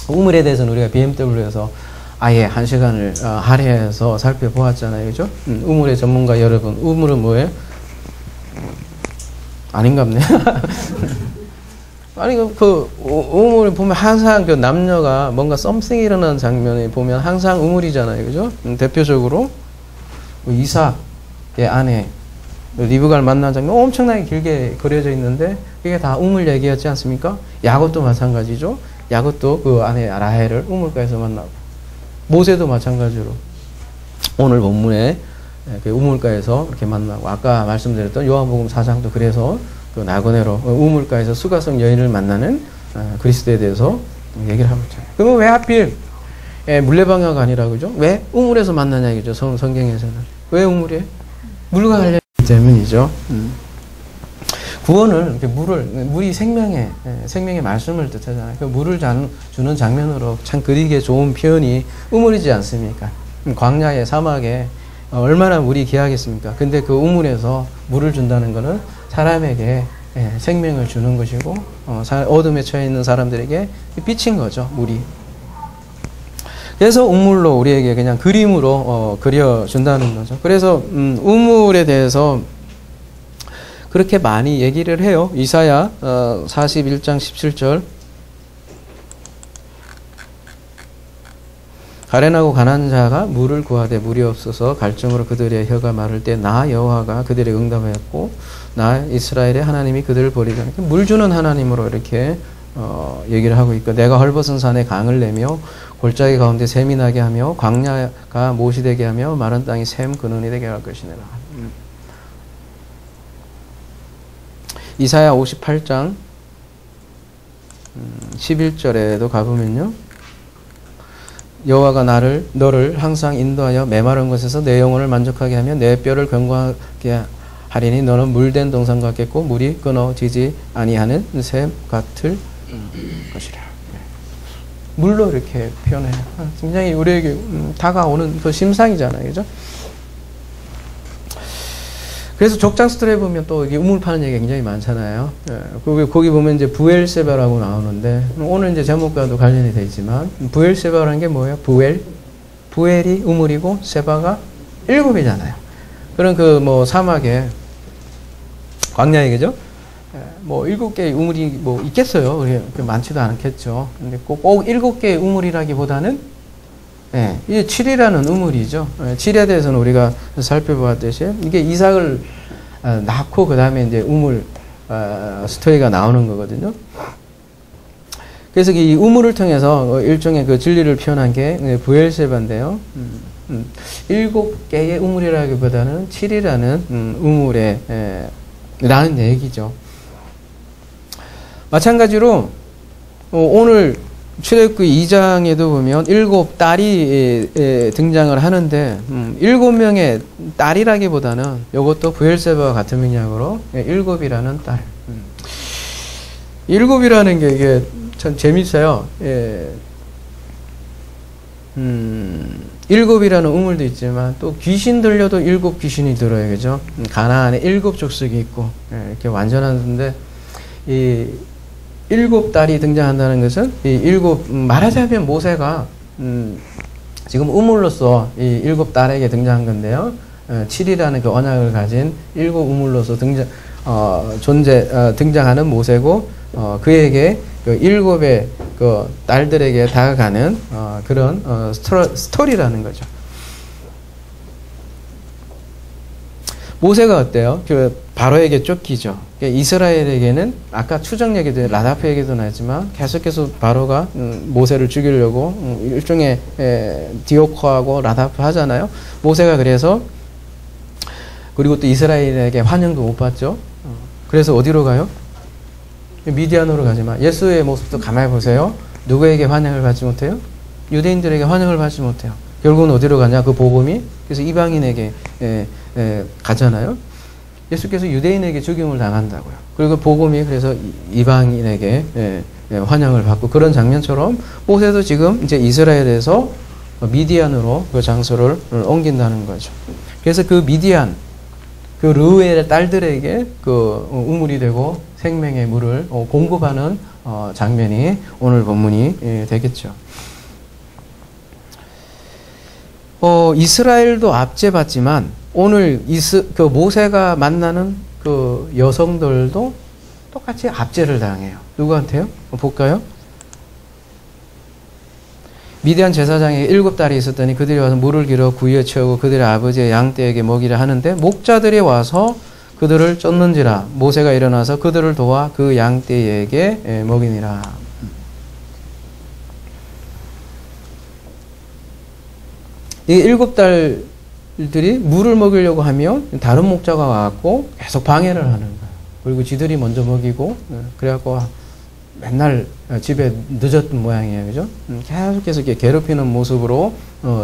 우물에 대해서는 우리가 BMW에서 아예 1시간을 할애해서 살펴보았잖아요. 그죠? 우물의 전문가 여러분, 우물은 뭐예요? 아닌갑네. 아니, 우물을 보면 항상 그 남녀가 뭔가 썸씽이 일어나는 장면에 보면 항상 우물이잖아요. 그죠? 대표적으로 이삭의 아내, 리브가를 만난 장면 엄청나게 길게 그려져 있는데 그게 다 우물 얘기였지 않습니까? 야곱도 마찬가지죠. 야곱도 그 아내 라헬을 우물가에서 만나고 모세도 마찬가지로 오늘 본문에 그 우물가에서 이렇게 만나고 아까 말씀드렸던 요한복음 4장도 그래서 그 나그네로 우물가에서 수가성 여인을 만나는 그리스도에 대해서 얘기를 하고 있잖아요. 그러면 왜 하필 물레방아가 아니라 그죠? 왜 우물에서 만나냐 이죠 성경에서는. 왜 우물이에요? 물과 관련이 때문이죠. 구원을 이렇게 물이 생명의 말씀을 뜻하잖아요. 그 물을 주는 장면으로 참 그리기에 좋은 표현이 우물이지 않습니까? 광야의 사막에 얼마나 물이 귀하겠습니까? 근데 그 우물에서 물을 준다는 것은 사람에게 생명을 주는 것이고 어둠에 처해 있는 사람들에게 빛인 거죠. 물이. 그래서 우물로 우리에게 그냥 그림으로 그려준다는 거죠. 그래서 우물에 대해서 그렇게 많이 얘기를 해요. 이사야 41장 17절 가련하고 가난한 자가 물을 구하되 물이 없어서 갈증으로 그들의 혀가 마를 때 나 여호와가 그들의 응답하였고 나 이스라엘의 하나님이 그들을 버리지 않게 물 주는 하나님으로 이렇게 얘기를 하고 있고 내가 헐벗은 산에 강을 내며 골짜기 가운데 샘이 나게 하며 광야가 못이 되게 하며 마른 땅이 샘 근원이 되게 할 것이니라. 이사야 58장 11절에도 가보면요. 여호와가 너를 항상 인도하여 메마른 곳에서 내 영혼을 만족하게 하며 내 뼈를 견고하게 하리니 너는 물된 동산 같겠고 물이 끊어지지 아니하는 샘 같을 것이라. 물로 이렇게 표현해요. 굉장히 우리에게 다가오는 그 심상이잖아요. 그죠? 그래서 족장 스토리에 보면 또 이게 우물 파는 얘기가 굉장히 많잖아요. 거기 보면 이제 부엘세바라고 나오는데, 오늘 이제 제목과도 관련이 되어 있지만, 부엘세바라는 게 뭐예요? 부엘이 우물이고, 세바가 7이잖아요. 그런 사막에, 광야에, 그죠? 7개의 우물이 있겠어요. 그렇게 많지도 않겠죠. 근데 꼭 7개의 우물이라기보다는 이게 7이라는 우물이죠. 7에 대해서는 우리가 살펴보았듯이 이게 이삭을 낳고 그 다음에 이제 우물 스토리가 나오는 거거든요. 그래서 이 우물을 통해서 일종의 그 진리를 표현한 게 부엘세바인데요. 7개의 우물이라기보다는 7이라는 우물에 라는 얘기죠. 마찬가지로 오늘 출애굽기 2장에도 보면 7딸이 등장을 하는데 7명의 딸이라기보다는 이것도 부엘세바와 같은 맥락으로 7이라는 딸. 7이라는 게 이게 참 재밌어요. 7이라는 우물도 있지만 또 귀신 들려도 7 귀신이 들어요. 그죠? 가나안에 7 족속이 있고 이렇게 완전한데 이 7딸이 등장한다는 것은 말하자면 모세가 지금 우물로서 이 7딸에게 등장한 건데요. 7이라는 그 언약을 가진 7 우물로서 등장하는 모세고 그에게 그 7의 그 딸들에게 다가가는 그런 스토리라는 거죠. 모세가 어때요? 그 바로에게 쫓기죠. 이스라엘에게는 아까 추정 얘기도 라다프 얘기도 나왔지만 계속해서 바로가 모세를 죽이려고 일종의 디오코하고 라다프 하잖아요. 모세가 그래서 그리고 또 이스라엘에게 환영도 못 받죠. 그래서 어디로 가요? 미디안으로 가지마. 예수의 모습도 가만히 보세요. 누구에게 환영을 받지 못해요? 유대인들에게 환영을 받지 못해요. 결국은 어디로 가냐? 그 복음이 그래서 이방인에게 가잖아요. 예수께서 유대인에게 죽임을 당한다고요. 그리고 복음이 그래서 이방인에게 환영을 받고 그런 장면처럼 모세도 지금 이제 이스라엘에서 미디안으로 그 장소를 옮긴다는 거죠. 그래서 그 미디안, 그 르우엘의 딸들에게 그 우물이 되고 생명의 물을 공급하는 장면이 오늘 본문이 되겠죠. 이스라엘도 압제받지만 오늘 그 모세가 만나는 그 여성들도 똑같이 압제를 당해요. 누구한테요? 볼까요? 미디안 제사장에게 7달이 있었더니 그들이 와서 물을 길어 구유에 채우고 그들의 아버지의 양떼에게 먹이려 하는데 목자들이 와서 그들을 쫓는지라 모세가 일어나서 그들을 도와 그 양떼에게 먹이니라. 이 7달들이 물을 먹이려고 하면 다른 목자가 와갖고 계속 방해를 하는 거예요. 그리고 지들이 먼저 먹이고 그래갖고 맨날 집에 늦었던 모양이에요. 그죠? 계속해서 이렇게 괴롭히는 모습으로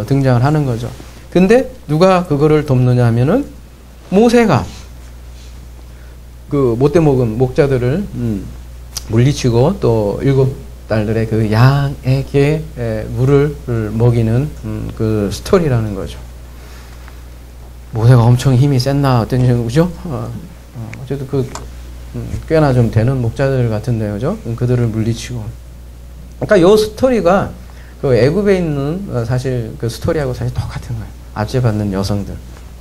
등장을 하는 거죠. 근데 누가 그거를 돕느냐 하면은 모세가 그 못돼 먹은 목자들을 물리치고 또 7달들의 그 양에게 물을 먹이는 그 스토리라는 거죠. 모세가 엄청 힘이 셌나 어떤지 그죠? 어쨌든 꽤나 좀 되는 목자들 같은데요, 그죠? 그들을 물리치고. 그러니까 요 스토리가 그 애굽에 있는 사실 그 스토리하고 사실 똑같은 거예요. 압제받는 여성들,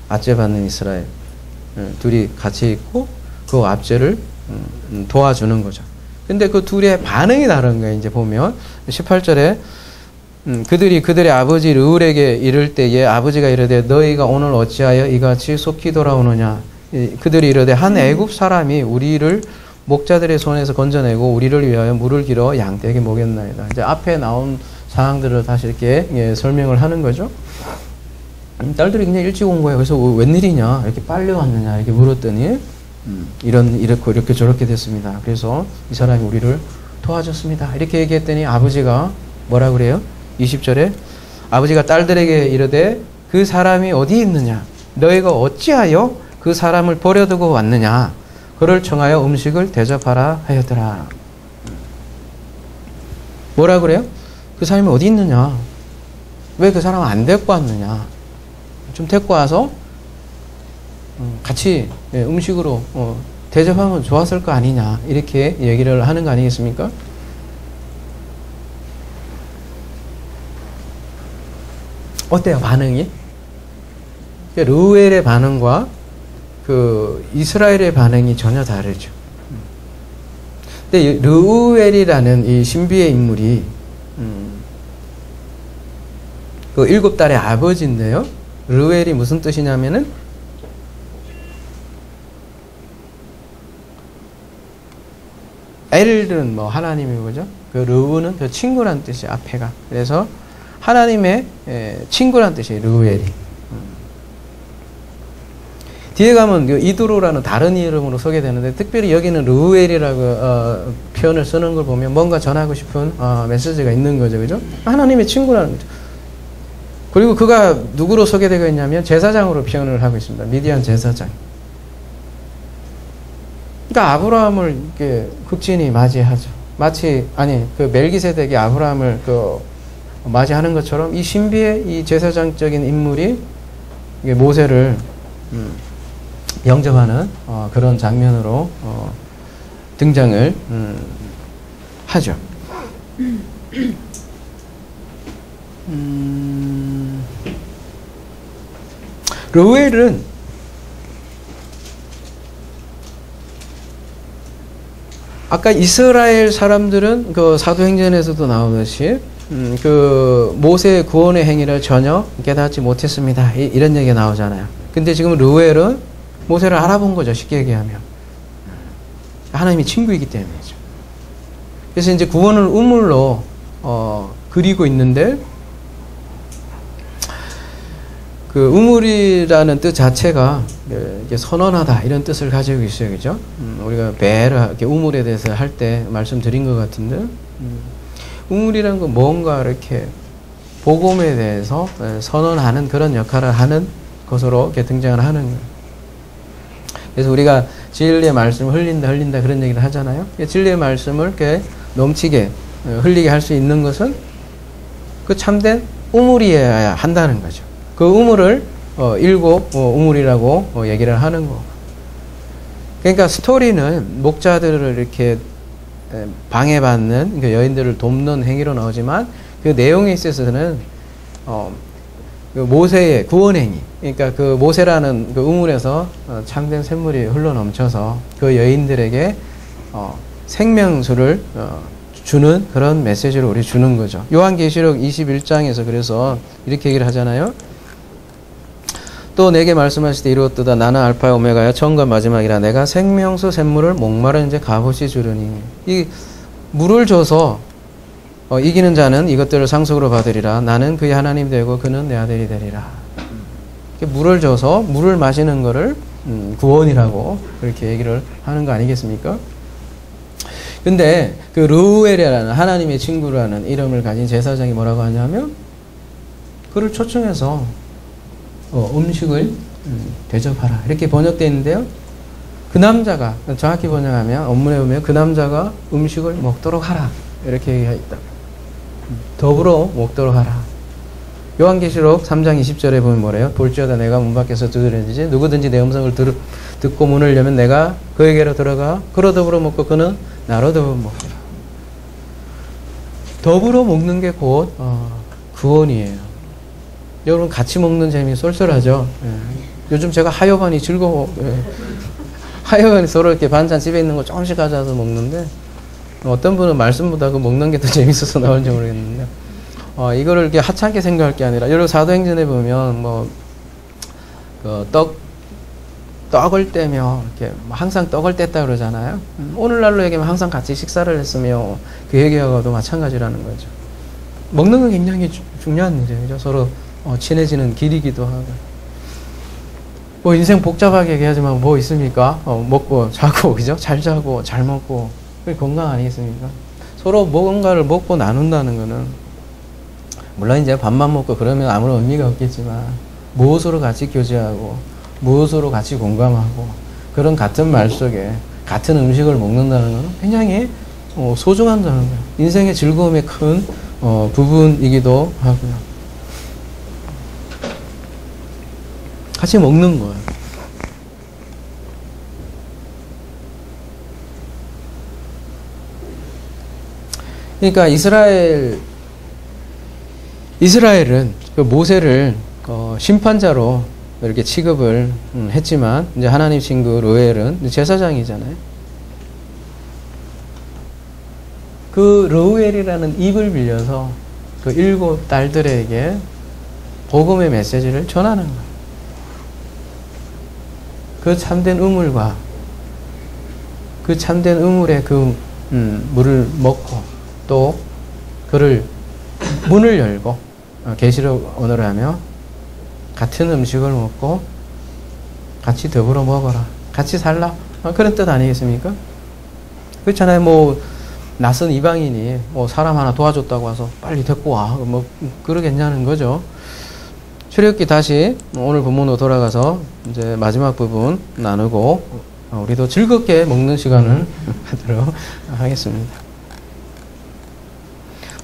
압제받는 이스라엘 둘이 같이 있고 그 압제를 도와주는 거죠. 근데 그 둘의 반응이 다른 거예요. 이제 보면 18절에 그들이 그들의 아버지 르울에게 이를 때에 아버지가 이르되 너희가 오늘 어찌하여 이같이 속히 돌아오느냐. 그들이 이르되 한 애굽 사람이 우리를 목자들의 손에서 건져내고 우리를 위하여 물을 길어 양떼에게 먹였나이다. 이제 앞에 나온 상황들을 다시 이렇게 설명을 하는 거죠. 딸들이 굉장히 일찍 온 거예요. 그래서 웬일이냐 이렇게 빨리 왔느냐 이렇게 물었더니 이렇게 저렇게 됐습니다. 그래서 이 사람이 우리를 도와줬습니다. 이렇게 얘기했더니 아버지가 뭐라 그래요? 20절에 아버지가 딸들에게 이르되 그 사람이 어디 있느냐? 너희가 어찌하여 그 사람을 버려두고 왔느냐? 그를 청하여 음식을 대접하라 하였더라. 뭐라 그래요? 그 사람이 어디 있느냐? 왜 그 사람을 안 데리고 왔느냐? 좀 데리고 와서 같이 음식으로 대접하면 좋았을 거 아니냐? 이렇게 얘기를 하는 거 아니겠습니까? 어때요? 반응이? 르우엘의 반응과 그 이스라엘의 반응이 전혀 다르죠. 근데 르우엘이라는 이 신비의 인물이 그 7달의 아버지인데요. 르우엘이 무슨 뜻이냐면은 엘은 뭐 하나님이고 그죠? 그 르우는 그 친구란 뜻이 앞에가. 그래서 하나님의 친구란 뜻이에요. 르우엘이. 뒤에 가면 그 이드로라는 다른 이름으로 소개되는데 특별히 여기는 르우엘이라고 표현을 쓰는 걸 보면 뭔가 전하고 싶은 메시지가 있는 거죠. 그죠? 하나님의 친구라는 거죠. 그리고 그가 누구로 소개되고 있냐면 제사장으로 표현을 하고 있습니다. 미디안 제사장. 그러니까 아브라함을 이렇게 극진히 맞이하죠. 마치 그 멜기세덱이 아브라함을 맞이하는 것처럼 이 신비의 이 제사장적인 인물이 모세를 영접하는 그런 장면으로 등장을 하죠. 르우엘은 아까 이스라엘 사람들은 그 사도행전에서도 나오듯이 그 모세의 구원의 행위를 전혀 깨닫지 못했습니다. 이런 얘기가 나오잖아요. 근데 지금 르우엘은 모세를 알아본 거죠. 쉽게 얘기하면. 하나님이 친구이기 때문이죠. 그래서 이제 구원을 우물로 그리고 있는데 그 우물이라는 뜻 자체가 이게 선언하다 이런 뜻을 가지고 있어요, 그죠? 우리가 배를 이렇게 우물에 대해서 할 때 말씀드린 것 같은데, 우물이라는 건 뭔가 이렇게 복음에 대해서 선언하는 그런 역할을 하는 것으로 이렇게 등장을 하는 거예요. 그래서 우리가 진리의 말씀을 흘린다 그런 얘기를 하잖아요. 진리의 말씀을 이렇게 넘치게 흘리게 할 수 있는 것은 그 참된 우물이어야 한다는 거죠. 그 우물을 일곱 우물이라고 얘기를 하는 거고. 그러니까 스토리는 목자들을 이렇게 방해받는 그 여인들을 돕는 행위로 나오지만 그 내용에 있어서는 그 모세의 구원행위, 그러니까 그 모세라는 그 우물에서 참된 샘물이 흘러넘쳐서 그 여인들에게 생명수를 주는 그런 메시지를 우리 주는 거죠. 요한계시록 21장에서 그래서 이렇게 얘기를 하잖아요. 또 내게 말씀하실 때 이루었도다. 나는 알파와 오메가야 처음과 마지막이라. 내가 생명수 샘물을 목마른 이제 값없이 주르니. 이 물을 줘서 이기는 자는 이것들을 상속으로 받으리라. 나는 그의 하나님 되고 그는 내 아들이 되리라. 물을 줘서 물을 마시는 거를 구원이라고 그렇게 얘기를 하는 거 아니겠습니까? 근데 그 르우엘이라는 하나님의 친구라는 이름을 가진 제사장이 뭐라고 하냐면 그를 초청해서 음식을 대접하라 이렇게 번역되어 있는데요. 그 남자가 정확히 번역하면 원문에 보면 그 남자가 음식을 먹도록 하라 이렇게 얘기가 있다. 더불어 먹도록 하라. 요한계시록 3장 20절에 보면 뭐래요? 볼지어다 내가 문 밖에서 두드리지 누구든지 내 음성을 듣고 문을 열면 내가 그에게로 들어가 그로 더불어 먹고 그는 나로 더불어 먹으라. 더불어 먹는 게 곧 구원이에요. 여러분 같이 먹는 재미 쏠쏠하죠. 예. 요즘 제가 하여간이 즐거워. 예. 하여간이 서로 이렇게 반찬 집에 있는 거 조금씩 가져와서 먹는데 어떤 분은 말씀보다 그 먹는 게 더 재밌어서 나올지 모르겠는데 이거를 이렇게 하찮게 생각할 게 아니라 여러분 사도행전에 보면 떡을 떼며 이렇게 항상 떡을 뗐다 그러잖아요. 오늘날로 얘기하면 항상 같이 식사를 했으며 그 얘기하고도 마찬가지라는 거죠. 먹는 건 굉장히 중요한 일이죠. 서로 친해지는 길이기도 하고. 뭐 인생 복잡하게 얘기하지만 뭐 있습니까? 먹고 자고 그죠? 잘 자고 잘 먹고 그게 건강 아니겠습니까? 서로 뭔가를 먹고 나눈다는 거는 물론 이제 밥만 먹고 그러면 아무런 의미가 없겠지만 무엇으로 같이 교제하고 무엇으로 같이 공감하고 그런 같은 말 속에 같은 음식을 먹는다는 것은 굉장히 소중한다는 거예요. 인생의 즐거움의 큰 부분이기도 하고요. 같이 먹는 거예요. 그러니까 이스라엘은 그 모세를 심판자로 이렇게 취급을 했지만 이제 하나님 친구 르우엘은 제사장이잖아요. 그 르우엘이라는 입을 빌려서 그 7 딸들에게 복음의 메시지를 전하는 거예요. 그 참된 우물과 그 참된 우물의 그 물을 먹고 또 그를 문을 열고 계시록 언어로 하며 같은 음식을 먹고 같이 더불어 먹어라. 같이 살라. 그런 뜻 아니겠습니까? 그렇잖아요. 뭐 낯선 이방인이 뭐 사람 하나 도와줬다고 와서 빨리 데리고 와. 뭐 그러겠냐는 거죠. 출애굽기 다시 오늘 본문으로 돌아가서 이제 마지막 부분 나누고 우리도 즐겁게 먹는 시간을 하도록 하겠습니다.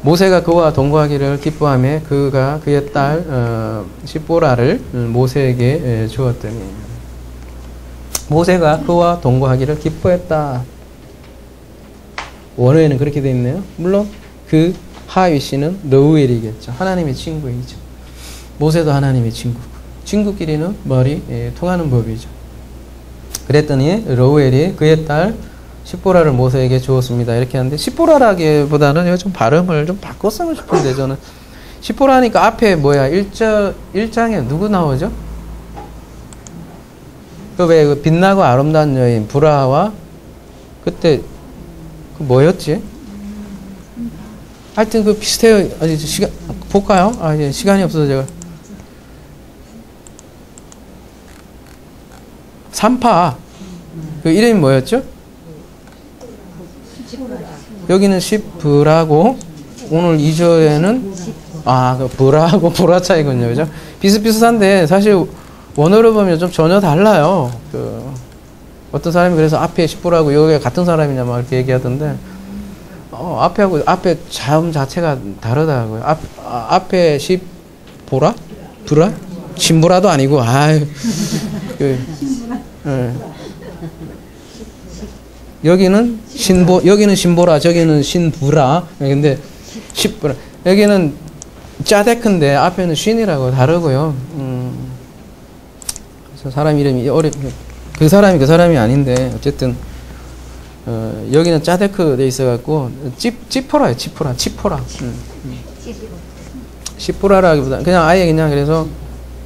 모세가 그와 동거하기를 기뻐하며 그가 그의 딸 시보라를 모세에게 주었더니 모세가 그와 동거하기를 기뻐했다. 원어에는 그렇게 되어 있네요. 물론 그 하위 씨는 르우엘이겠죠. 하나님의 친구이죠. 모세도 하나님의 친구고 친구끼리는 말이 통하는 법이죠. 그랬더니 르우엘이 그의 딸 시보라를 모세에게 주었습니다. 이렇게 하는데 시보라라기보다는 좀 발음을 좀 바꿨으면 싶은데 저는 시보라니까 앞에 뭐야 1장에 누구 나오죠? 그 왜 그 빛나고 아름다운 여인 브라와 그때 그 뭐였지? 하여튼 그 비슷해요. 아니 시간 볼까요? 이제 시간이 없어서 제가 3파. 그 이름이 뭐였죠? 여기는 시브라고, 오늘 2절에는 그 브라하고 보라 차이군요. 그죠? 비슷비슷한데 사실 원어로 보면 좀 전혀 달라요. 어떤 사람이 그래서 앞에 시브라고 여기가 같은 사람이냐 막 이렇게 얘기하던데, 앞에하고 앞에 자음 자체가 다르다고요. 앞에 시보라? 브라? 신보라도 아니고, 여기는 신보라, 저기는 신부라. 근데 시브라. 여기는 짜데크인데 앞에는 쉰이라고 다르고요. 그래서 사람 이름이 그 사람이 아닌데 어쨌든 여기는 짜데크 돼 있어갖고 찌포라예요. 치포라. 시포라라기보다 그냥 아예 그냥 그래서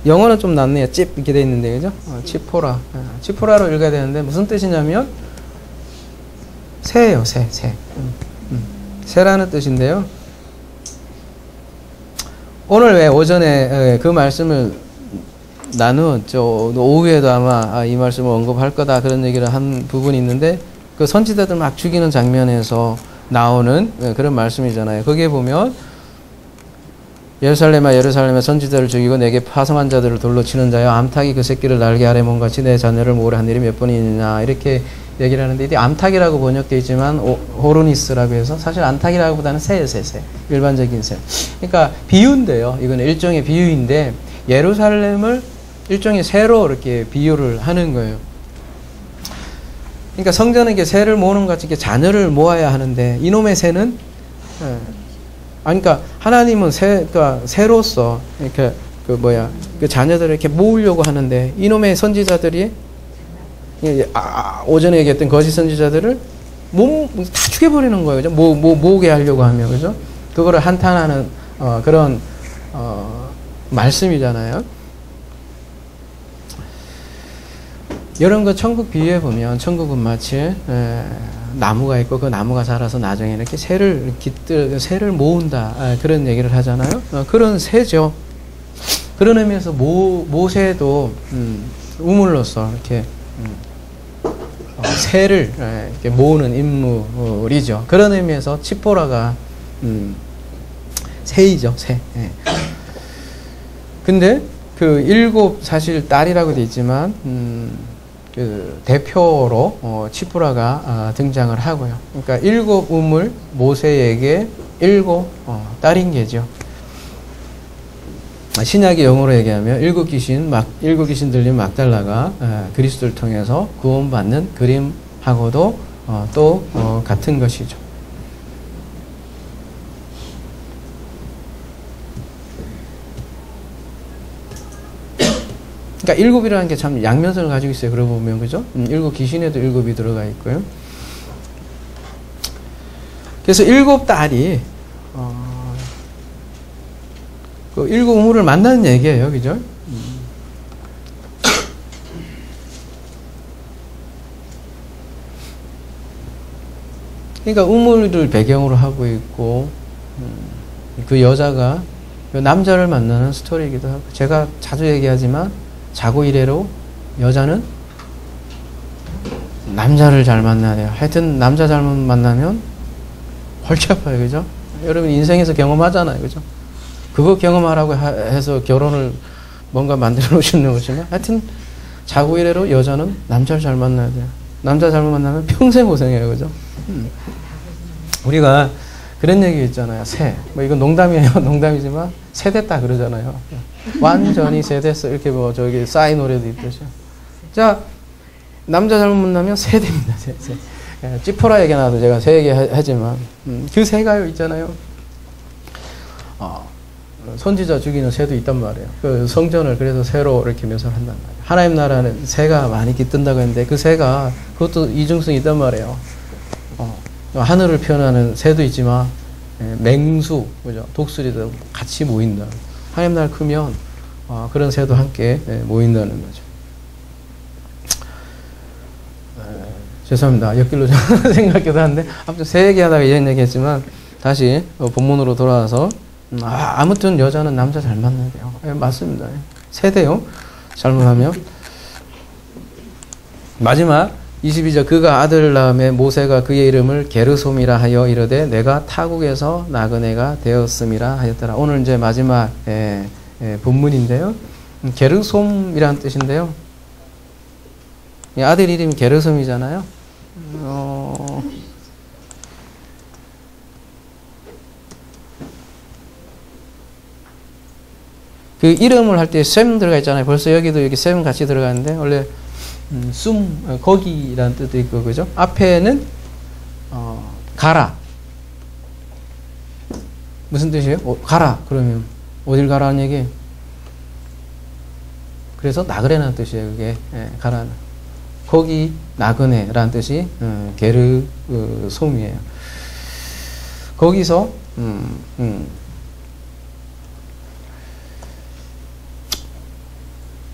영어는 좀 낫네요. 찝 이렇게 돼 있는데 그죠? 치포라. 치포라로 읽어야 되는데 무슨 뜻이냐면 새예요. 새. 새라는 뜻인데요. 오늘 왜 오전에 그 말씀을 나누었죠. 오후에도 아마 이 말씀을 언급할 거다 그런 얘기를 한 부분이 있는데, 그 선지자들 막 죽이는 장면에서 나오는 그런 말씀이잖아요. 거기에 보면 예루살렘아 선지자를 죽이고 내게 파송한 자들을 돌로 치는 자여, 암탉이 그 새끼를 날개 아래 몸같이 내 자녀를 모으려 한 일이 몇 번이냐 이렇게 얘기를 하는데, 이게 암탉이라고 번역되어 있지만 호로니스라고 해서 사실 암탉이라고보다는 새예요. 새. 일반적인 새. 그러니까 비유인데요. 이건 일종의 비유인데 예루살렘을 일종의 새로 이렇게 비유를 하는 거예요. 그러니까 성전은 이게 새를 모으는 것 같이 이렇게 자녀를 모아야 하는데, 이놈의 새는 그러니까 하나님은 그러니까 새로서 이렇게 그 자녀들을 이렇게 모으려고 하는데, 이놈의 선지자들이 오전에 얘기했던 거짓 선지자들을 다 죽여버리는 거예요. 그죠? 모으게 하려고 하면, 그죠? 그거를 한탄하는 그런 말씀이잖아요. 이런 거 천국 비유해 보면, 천국은 마치 나무가 있고 그 나무가 자라서 나중에 이렇게 새를 모은다, 그런 얘기를 하잖아요. 그런 새죠. 그런 의미에서 모세도 우물로서 이렇게 새를 이렇게 모으는 인물이죠. 그런 의미에서 치포라가 새이죠. 새. 근데 그 7 사실 딸이라고 되어 있지만 그 대표로 치포라가 등장을 하고요. 그러니까 7 우물, 모세에게 7 딸인 게죠. 신약의 영어로 얘기하면 7 귀신 들린 막달라가 그리스도를 통해서 구원받는 그림하고도 또 같은 것이죠. 그러니까 7이라는 게 참 양면성을 가지고 있어요. 그러고 보면, 그죠? 7 귀신에도 7이 들어가 있고요. 그래서 7 딸이 그 7 우물을 만나는 얘기예요. 그죠? 그러니까 우물을 배경으로 하고 있고, 그 여자가 남자를 만나는 스토리이기도 하고, 제가 자주 얘기하지만 자고 이래로 여자는 남자를 잘 만나야 돼요. 하여튼 남자 잘못 만나면 골치 아파요. 그죠? 여러분 인생에서 경험하잖아요. 그죠? 그거 경험하라고 해서 결혼을 뭔가 만들어 놓으시는 거지만, 하여튼 자고 이래로 여자는 남자를 잘 만나야 돼요. 남자 잘못 만나면 평생 고생해요. 그죠? 우리가 그런 얘기 있잖아요. 이건 농담이에요. 농담이지만 새 됐다 그러잖아요. 완전히 새 됐어. 이렇게 저기 싸이 노래도 있듯이. 자, 남자 잘못 만나면 새 됩니다. 새. 찌포라 얘기 나도 제가 새 얘기 하지만, 그 새가 있잖아요. 선지자 죽이는 새도 있단 말이에요. 그 성전을 그래서 새로 이렇게 묘사를 한단 말이에요. 하나님 나라는 새가 많이 깃든다고 했는데, 그 새가 그것도 이중성이 있단 말이에요. 하늘을 표현하는 새도 있지만 맹수, 그죠? 독수리도 같이 모인다. 하나님 나라 크면 그런 새도 함께 모인다는 거죠. 죄송합니다. 옆길로 생각하기도 하는데, 아무튼 새 얘기하다가 이런 얘기했지만 다시 본문으로 돌아와서, 아무튼 여자는 남자 잘 만나야 돼요. 맞습니다. 세대요. 잘못하면. 마지막 22절 그가 아들을 낳음에 모세가 그의 이름을 게르솜이라 하여 이르되 내가 타국에서 나그네가 되었음이라 하였더라. 오늘 이제 마지막 본문인데요. 게르솜이라는 뜻인데요. 아들 이름이 게르솜이잖아요. 그 이름을 할 때 셈 들어가 있잖아요. 벌써 여기도 여기 셈 같이 들어가는데 원래 거기라는 뜻도 있고 그죠? 앞에는 가라. 무슨 뜻이에요? 가라. 그러면 어딜 가라는 얘기? 그래서 나그네라는 뜻이에요. 그게 가라는. 거기 나그네라는 뜻이 게르솜이에요. 거기서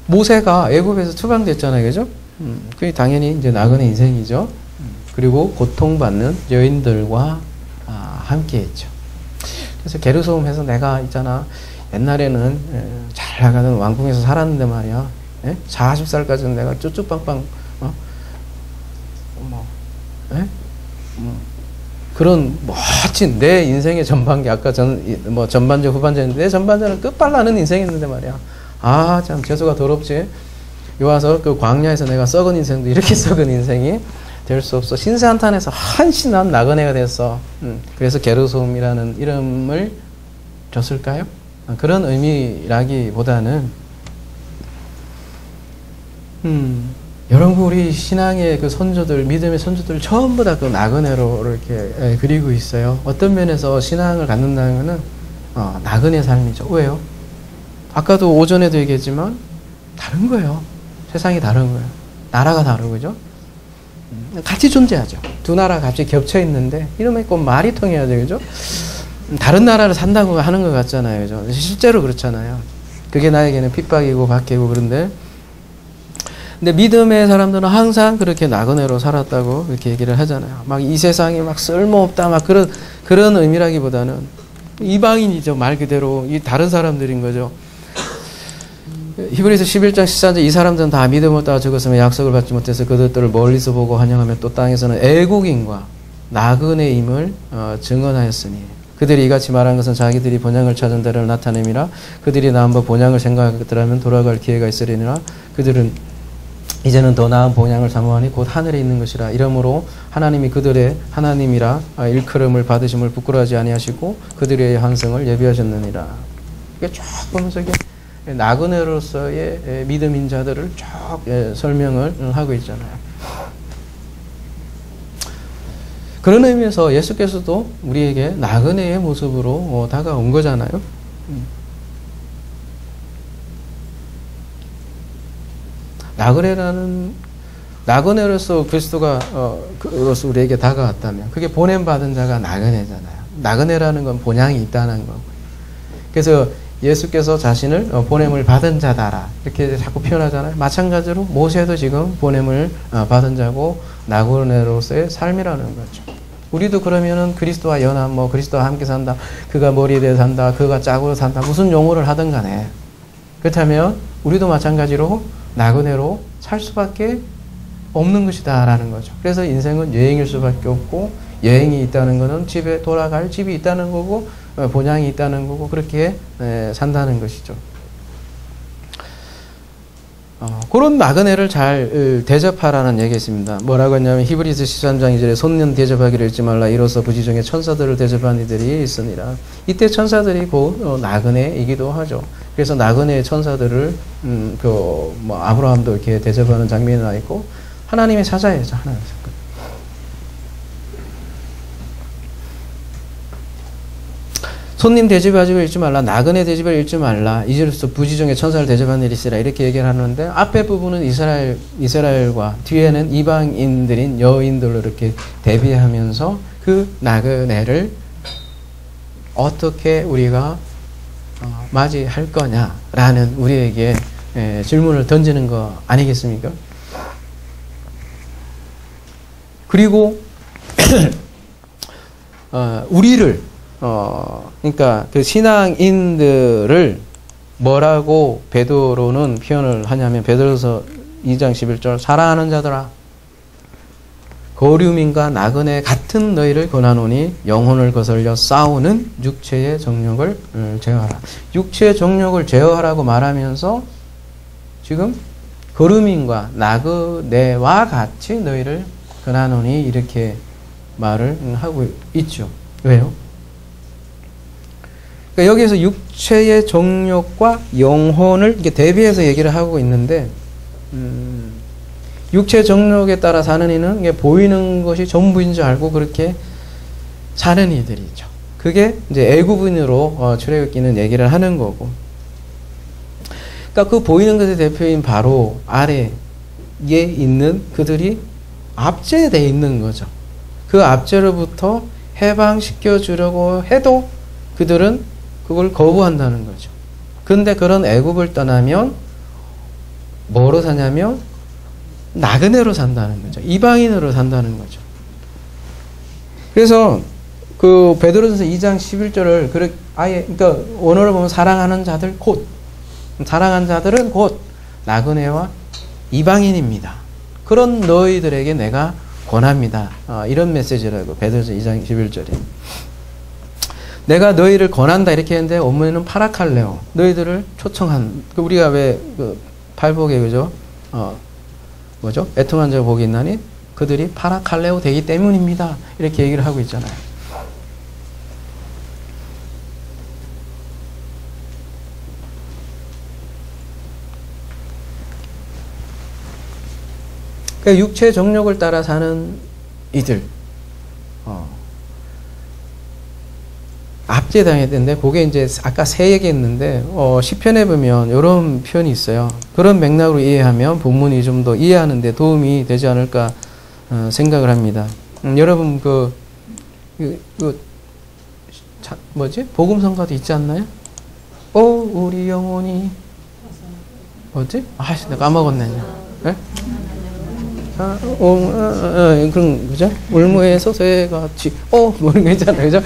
모세가 애굽에서 추방됐잖아요, 그죠? 그게 당연히 이제 나그네 인생이죠. 그리고 고통받는 여인들과 함께했죠. 그래서 게르솜 해서 내가 있잖아 옛날에는 잘 나가는 왕궁에서 살았는데 말이야. 40살까지는 내가 쭈쭈빵빵 그런 멋진 내 인생의 전반기 아까 전반전 후반전인데 내 전반전은 끝발나는 인생이었는데 말이야. 참 재수가 더럽지. 요 와서 그 광야에서 내가 썩은 인생도 이렇게 썩은 인생이 될 수 없어. 신세 한탄에서 한시 난 나그네가 됐어. 그래서 게르솜이라는 이름을 줬을까요? 그런 의미라기보다는 여러분 우리 신앙의 그 선조들 믿음의 선조들 전부 다 그 나그네로 이렇게 그리고 있어요. 어떤 면에서 신앙을 갖는다는 것은 나그네 삶이죠. 왜요? 아까도 오전에도 얘기했지만 다른 거예요. 세상이 다른 거예요. 나라가 다르죠. 같이 존재하죠. 두 나라가 같이 겹쳐 있는데 이러면 꼭 말이 통해야 되죠. 다른 나라를 산다고 하는 것 같잖아요. 그죠? 실제로 그렇잖아요. 그게 나에게는 핍박이고 박해고 그런데 근데 믿음의 사람들은 항상 그렇게 나그네로 살았다고 이렇게 얘기를 하잖아요. 막 이 세상이 막 쓸모없다 막 그런 의미라기보다는 이방인이죠. 말 그대로 이 다른 사람들인 거죠. 히브리서 11장 14절 이 사람들은 다 믿음 없다가 죽었으면 약속을 받지 못해서 그들을 멀리서 보고 환영하며 또 땅에서는 애국인과 나그네임을 증언하였으니 그들이 이같이 말한 것은 자기들이 본향을 찾은 데를 나타냄이라. 그들이 나 한번 본향을 생각하더라면 돌아갈 기회가 있으리니라. 그들은 이제는 더 나은 본향을 사모하니 곧 하늘에 있는 것이라. 이러므로 하나님이 그들의 하나님이라 일컬음을 받으심을 부끄러워하지 아니하시고 그들의 환승을 예비하셨느니라. 이게 쭉 보면서 이게 나그네로서의 믿음인 자들을 쭉 설명을 하고 있잖아요. 그런 의미에서 예수께서도 우리에게 나그네의 모습으로 다가온 거잖아요. 나그네로서 그리스도가 그로서 우리에게 다가왔다면 그게 보냄받은 자가 나그네잖아요. 나그네라는 건 본향이 있다는 거고. 그래서 예수께서 자신을 보냄을 받은 자다라 이렇게 자꾸 표현하잖아요. 마찬가지로 모세도 지금 보냄을 받은 자고 나그네로서의 삶이라는 거죠. 우리도 그러면은 그리스도와 연합, 그리스도와 함께 산다, 그가 머리에 산다, 그가 짝으로 산다, 무슨 용어를 하든 간에 그렇다면 우리도 마찬가지로 나그네로 살 수밖에 없는 것이다 라는 거죠. 그래서 인생은 여행일 수밖에 없고 여행이 있다는 것은 집에 돌아갈 집이 있다는 거고 본향이 있다는 거고 그렇게 산다는 것이죠. 그런 나그네를 잘 대접하라는 얘기가 있습니다. 뭐라고 했냐면 히브리서 13장 2절에 손님 대접하기를 잊지 말라. 이로써 부지 중에 천사들을 대접한 이들이 있으니라. 이때 천사들이 곧 나그네이기도 하죠. 그래서 나그네의 천사들을 아브라함도 이렇게 대접하는 장면이 나 있고 하나님의 사자예죠. 하나님의 사자. 손님 대접하지고 읽지 말라. 나그네 대접을 읽지 말라. 이제로서 부지 중에 천사를 대접하는 일이 있으라. 이렇게 얘기를 하는데 앞에 부분은 이스라엘과 뒤에는 이방인들인 여인들로 이렇게 대비하면서 그 나그네를 어떻게 우리가 맞이할 거냐라는 우리에게 질문을 던지는 거 아니겠습니까? 그리고 우리를 그러니까 그 신앙인들을 뭐라고 베드로는 표현을 하냐면 베드로서 2장 11절 사랑하는 자들아 거류민과 나그네 같은 너희를 권하노니 영혼을 거슬려 싸우는 육체의 정욕을 제어하라. 육체의 정욕을 제어하라고 말하면서 지금 거류민과 나그네와 같이 너희를 권하노니 이렇게 말을 하고 있죠. 왜요? 그러니까 여기에서 육체의 정욕과 영혼을 이렇게 대비해서 얘기를 하고 있는데, 육체 정욕에 따라 사는 이는 이게 보이는 것이 전부인 줄 알고 그렇게 사는 이들이죠. 그게 이제 애굽인으로 출애굽기는 얘기를 하는 거고. 그러니까 그 보이는 것의 대표인 바로 아래에 있는 그들이 압제되어 있는 거죠. 그 압제로부터 해방시켜 주려고 해도 그들은 그걸 거부한다는 거죠. 근데 그런 애굽을 떠나면 뭐로 사냐면 나그네로 산다는 거죠. 이방인으로 산다는 거죠. 그래서 그 베드로전서 2장 11절을 그러니까 원어를 보면 사랑하는 자들은 곧 나그네와 이방인입니다. 그런 너희들에게 내가 권합니다. 이런 메시지라고 베드로전서 2장 11절에. 내가 너희를 권한다 이렇게 했는데 원문에는 파라칼레오, 너희들을 초청한. 우리가 왜 그 팔복에 그죠? 뭐죠? 애통한 자 복이 있나니 그들이 파라칼레오 되기 때문입니다. 이렇게 얘기를 하고 있잖아요. 그러니까 육체 정욕을 따라 사는 이들 압제당했는데 그게 이제 아까 세 얘기했는데 시편에 보면 이런 표현이 있어요. 그런 맥락으로 이해하면 본문이 좀 더 이해하는데 도움이 되지 않을까 생각을 합니다. 여러분 뭐지? 복음성가도 있지 않나요? 우리 영혼이 뭐지? 내가 까먹었네. 네? 그런 그죠? 울무에서 새같이 뭐 이런 거 있잖아요, 그죠?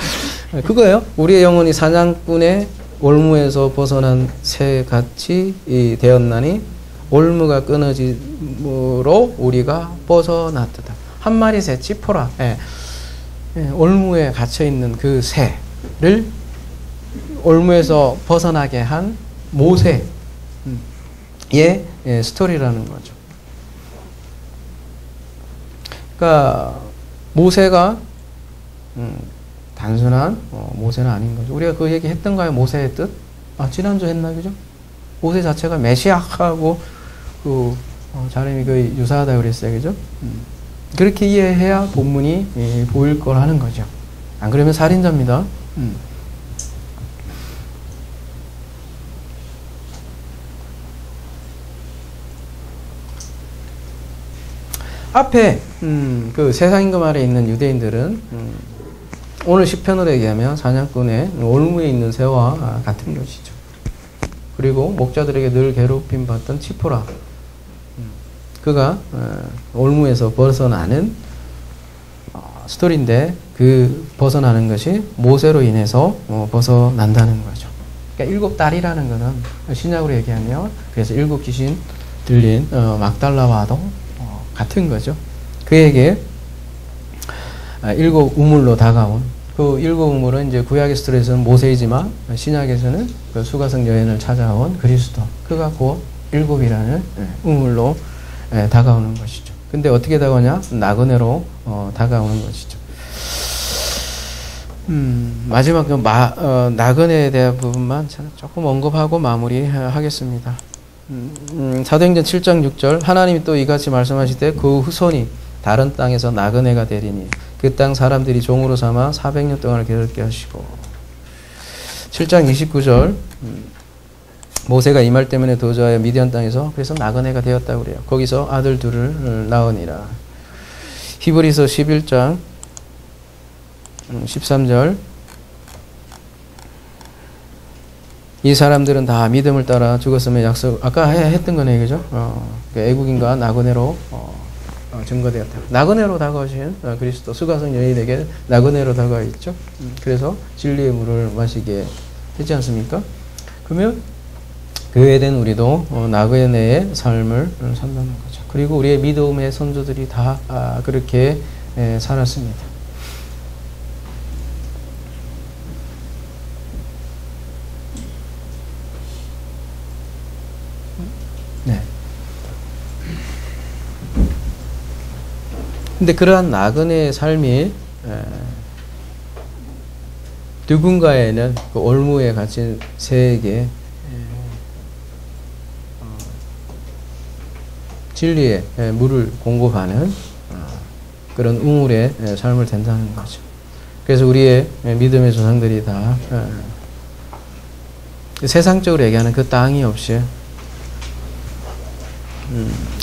그거예요. 우리의 영혼이 사냥꾼의 올무에서 벗어난 새같이 되었나니 올무가 끊어짐으로 우리가 벗어났다. 한 마리 새 치포라. 올무에 갇혀 있는 그 새를 올무에서 벗어나게 한 모세의 스토리라는 거죠. 그러니까 모세가 단순한 모세는 아닌 거죠. 우리가 그 얘기 했던가요? 모세의 뜻? 지난주 했나 그죠? 모세 자체가 메시아하고 자름이 거의 유사하다 그랬어요, 그죠? 그렇게 이해해야 본문이 보일 거라는 거죠. 안 그러면 살인자입니다. 앞에 그 세상임금 아래 있는 유대인들은 오늘 시편으로 얘기하면 사냥꾼의 올무에 있는 새와 같은 것이죠. 그리고 목자들에게 늘 괴롭힘 받던 치포라, 그가 올무에서 벗어나는 스토리인데 그 벗어나는 것이 모세로 인해서 벗어난다는 거죠. 그러니까 일곱 딸이라는 거는 신약으로 얘기하면 그래서 일곱 귀신 들린 막달라와도 같은 거죠. 그에게 일곱 우물로 다가온 그 일곱 우물은 이제 구약의 스토리에서는 모세이지만 신약에서는 그 수가성 여인을 찾아온 그리스도, 그가 곧 일곱이라는 우물로 다가오는 것이죠. 근데 어떻게 다가오냐? 나그네로 다가오는 것이죠. 마지막 나그네에 대한 부분만 조금 언급하고 마무리하겠습니다. 사도행전 7장 6절 하나님이 또 이같이 말씀하시되 그 후손이 다른 땅에서 나그네가 되리니 그 땅 사람들이 종으로 삼아 400년 동안을 괴롭게 하시고. 7장 29절 모세가 이 말 때문에 도저하여 미디안 땅에서 그래서 나그네가 되었다고 그래요. 거기서 아들 둘을 낳으니라. 히브리서 11장 13절 이 사람들은 다 믿음을 따라 죽었으면 약속, 아까 했던 거네, 그죠? 애국인과 나그네로 증거되었다. 나그네로 다가오신 그리스도, 수가성 여인에게 나그네로 다가와 있죠. 그래서 진리의 물을 마시게 되지 않습니까? 그러면 그에 대한 우리도 나그네의 삶을 산다는 거죠. 그리고 우리의 믿음의 선조들이 다 그렇게 살았습니다. 네. 근데 그러한 나그네의 삶이 누군가에는 그 올무에 갇힌 새에게 진리의 물을 공급하는 그런 우물의 삶을 된다는 거죠. 그래서 우리의 믿음의 조상들이 다 세상적으로 얘기하는 그 땅이 없이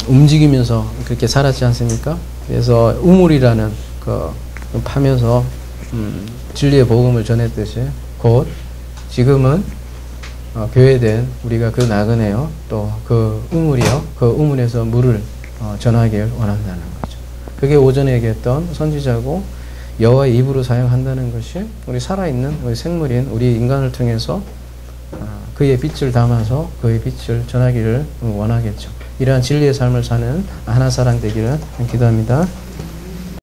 움직이면서 그렇게 살았지 않습니까? 그래서 우물이라는 그 파면서 진리의 복음을 전했듯이 곧 지금은 교회된 우리가 그 나그네요, 또 그 우물이요, 그 우물에서 물을 전하길 원한다는 거죠. 그게 오전에 얘기했던 선지자고 여호와의 입으로 사용한다는 것이 우리 살아있는 우리 생물인 우리 인간을 통해서 그의 빛을 담아서 그의 빛을 전하기를 원하겠죠. 이러한 진리의 삶을 사는 하나사랑 되기를 기도합니다.